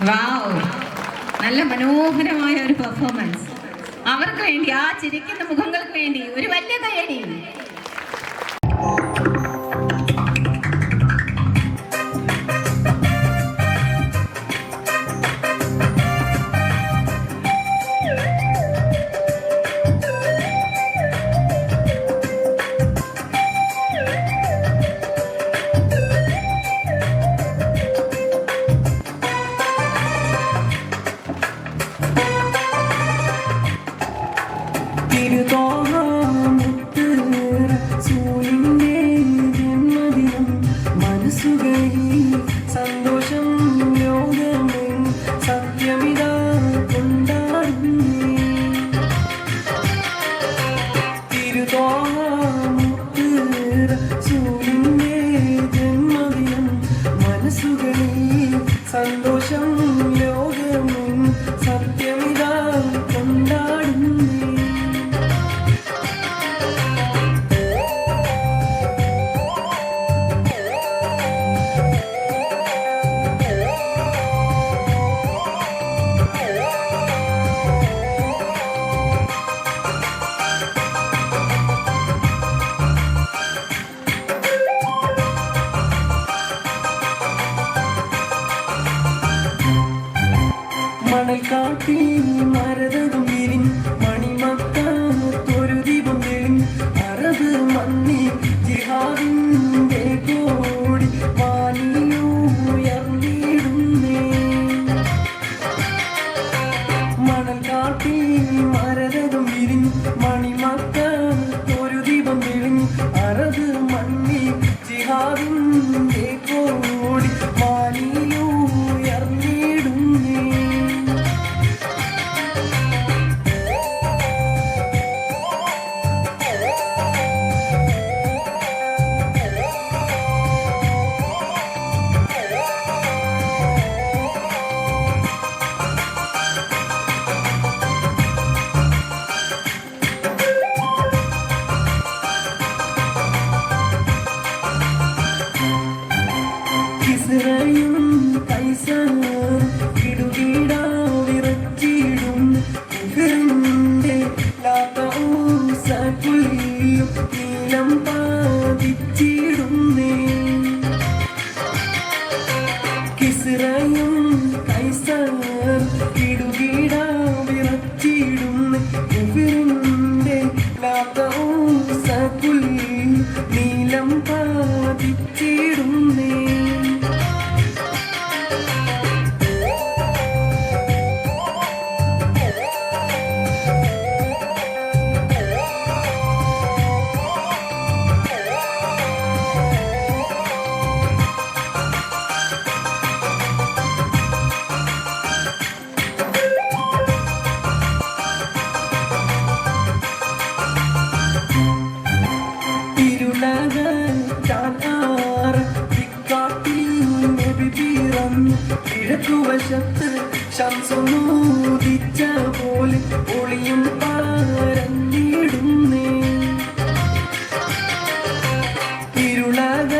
വാവ്, നല്ല മനോഹരമായ ഒരു പെർഫോമൻസ്. അവർക്ക് വേണ്ടി, ആ ചിരിക്കുന്ന മുഖങ്ങൾക്ക് വേണ്ടി ഒരു വലിയ കയ്യടി. സന്തോഷം ലോകമേ സത്യമിതാ കൊണ്ടാടുന്നേ തിരുതോമുത്തൂരിന്റെ ജന്മദിനം മനസ്സുകളിൽ സന്തോഷം ലോകമേ സത്യമിതാ കൊണ്ടാടുന്നേ മണൽക്കാട്ടിൽ മരതകം വിരിൻ മണിമക്കാത്തൊരു ദീപം വിരിൻ അറബ് മണ്ണി ജിഹാദിന്റെ കോടി വാനിയുയർന്നിടുന്നേ മണൽക്കാട്ടിൽ മരതകം വിരിൻ മണിമക്കാത്തൊരു ദീപം വിരിൻ അറബ് മണ്ണി ജിഹാദിന്റെ കോടി വാനിയുയർന്നിടുന്നേ ഇസ്രായേലും കൈസറും കിടുകിടാവിറച്ചിടും കുഫറിന്റെ ലാത്തവും സകുലിയും നീലം പാതിച്ചിടുന്നേ ഇസ്രായേലും കൈസറും കിടുകിടാവിറച്ചിടും കുഫറിന്റെ ലാത്തവും സകുലിയും നീലം പാതിച്ചിടുന്നേ കിഴക്കുവശത്ത് ശംസൊന്നൂതിച്ച പോലെ ഒളിയും പാരന്നിടുന്നേ ഇരുളക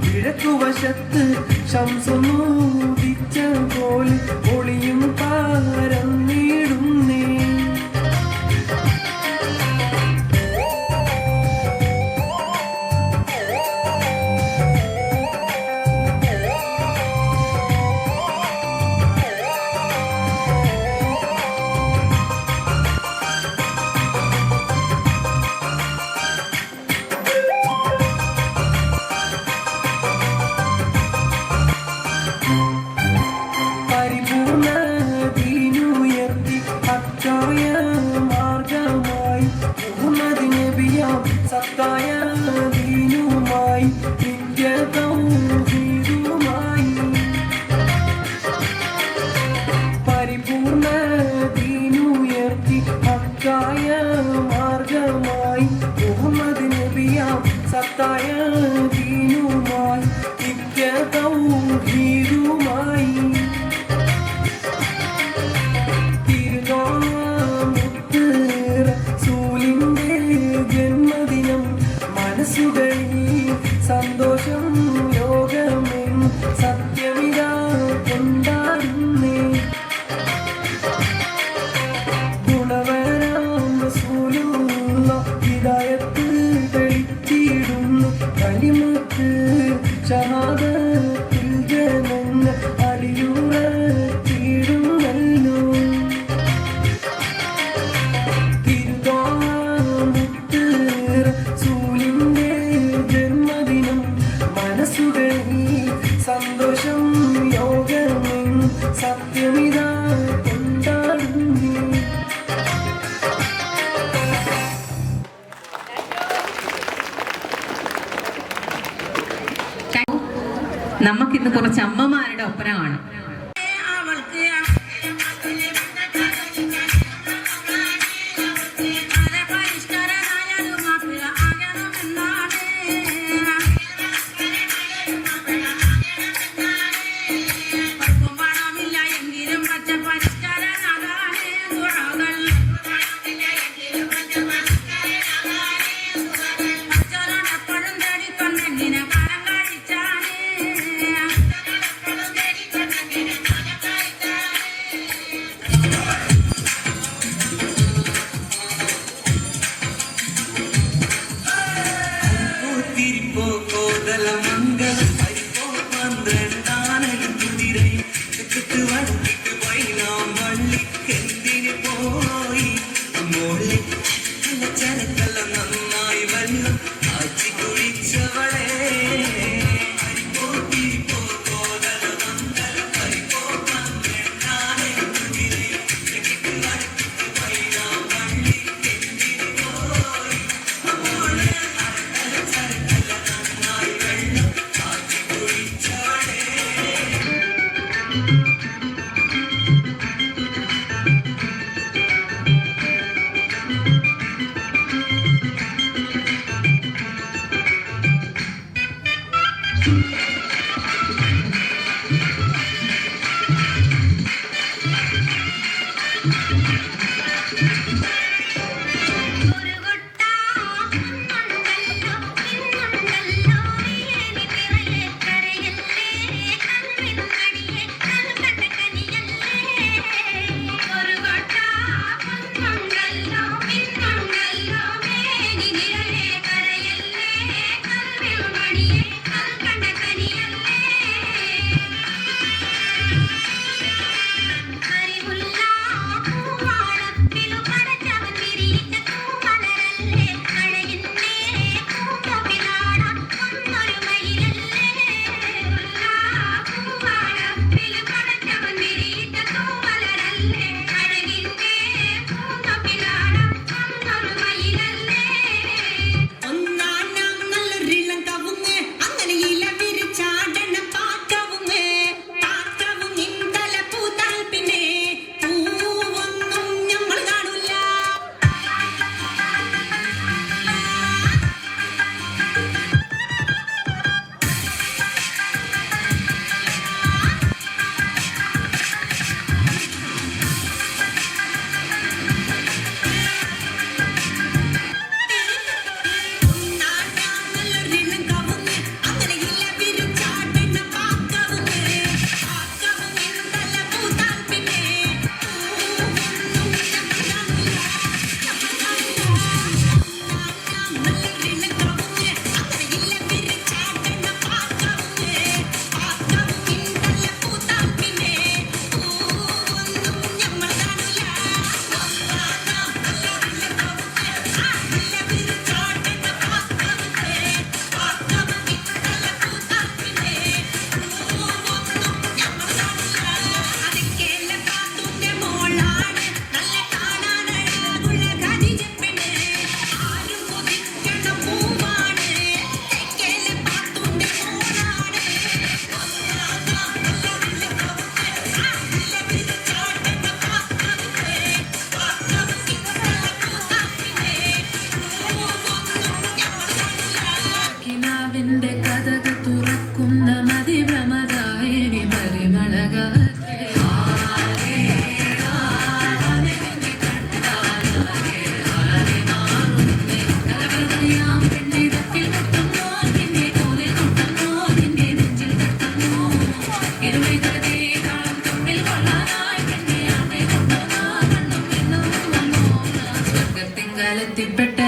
കിഴക്കുവശത്ത് ശംസൊന്നൂതിച്ച പോലെ ഒളിയും പാരന്നിടുന്നേ സത്തായ ദീനുമായി നിത്യതൗഹീദുമായി പരിപൂർണ ദീനുയർത്തി ഹക്കായ മാർഗമായി മുഹമ്മദ് നബിയാം സത്തായ ദീനുമായി നിത്യതൗഹീദുമായി സൂലിന്റെ ജന്മദിനം മനസ്സുകളിൽ സന്തോഷം നമുക്കിന്ന് കുറച്ച് അമ്മമാരുടെ ഒപ്പന കാണാം. എത്തിപ്പെട്ട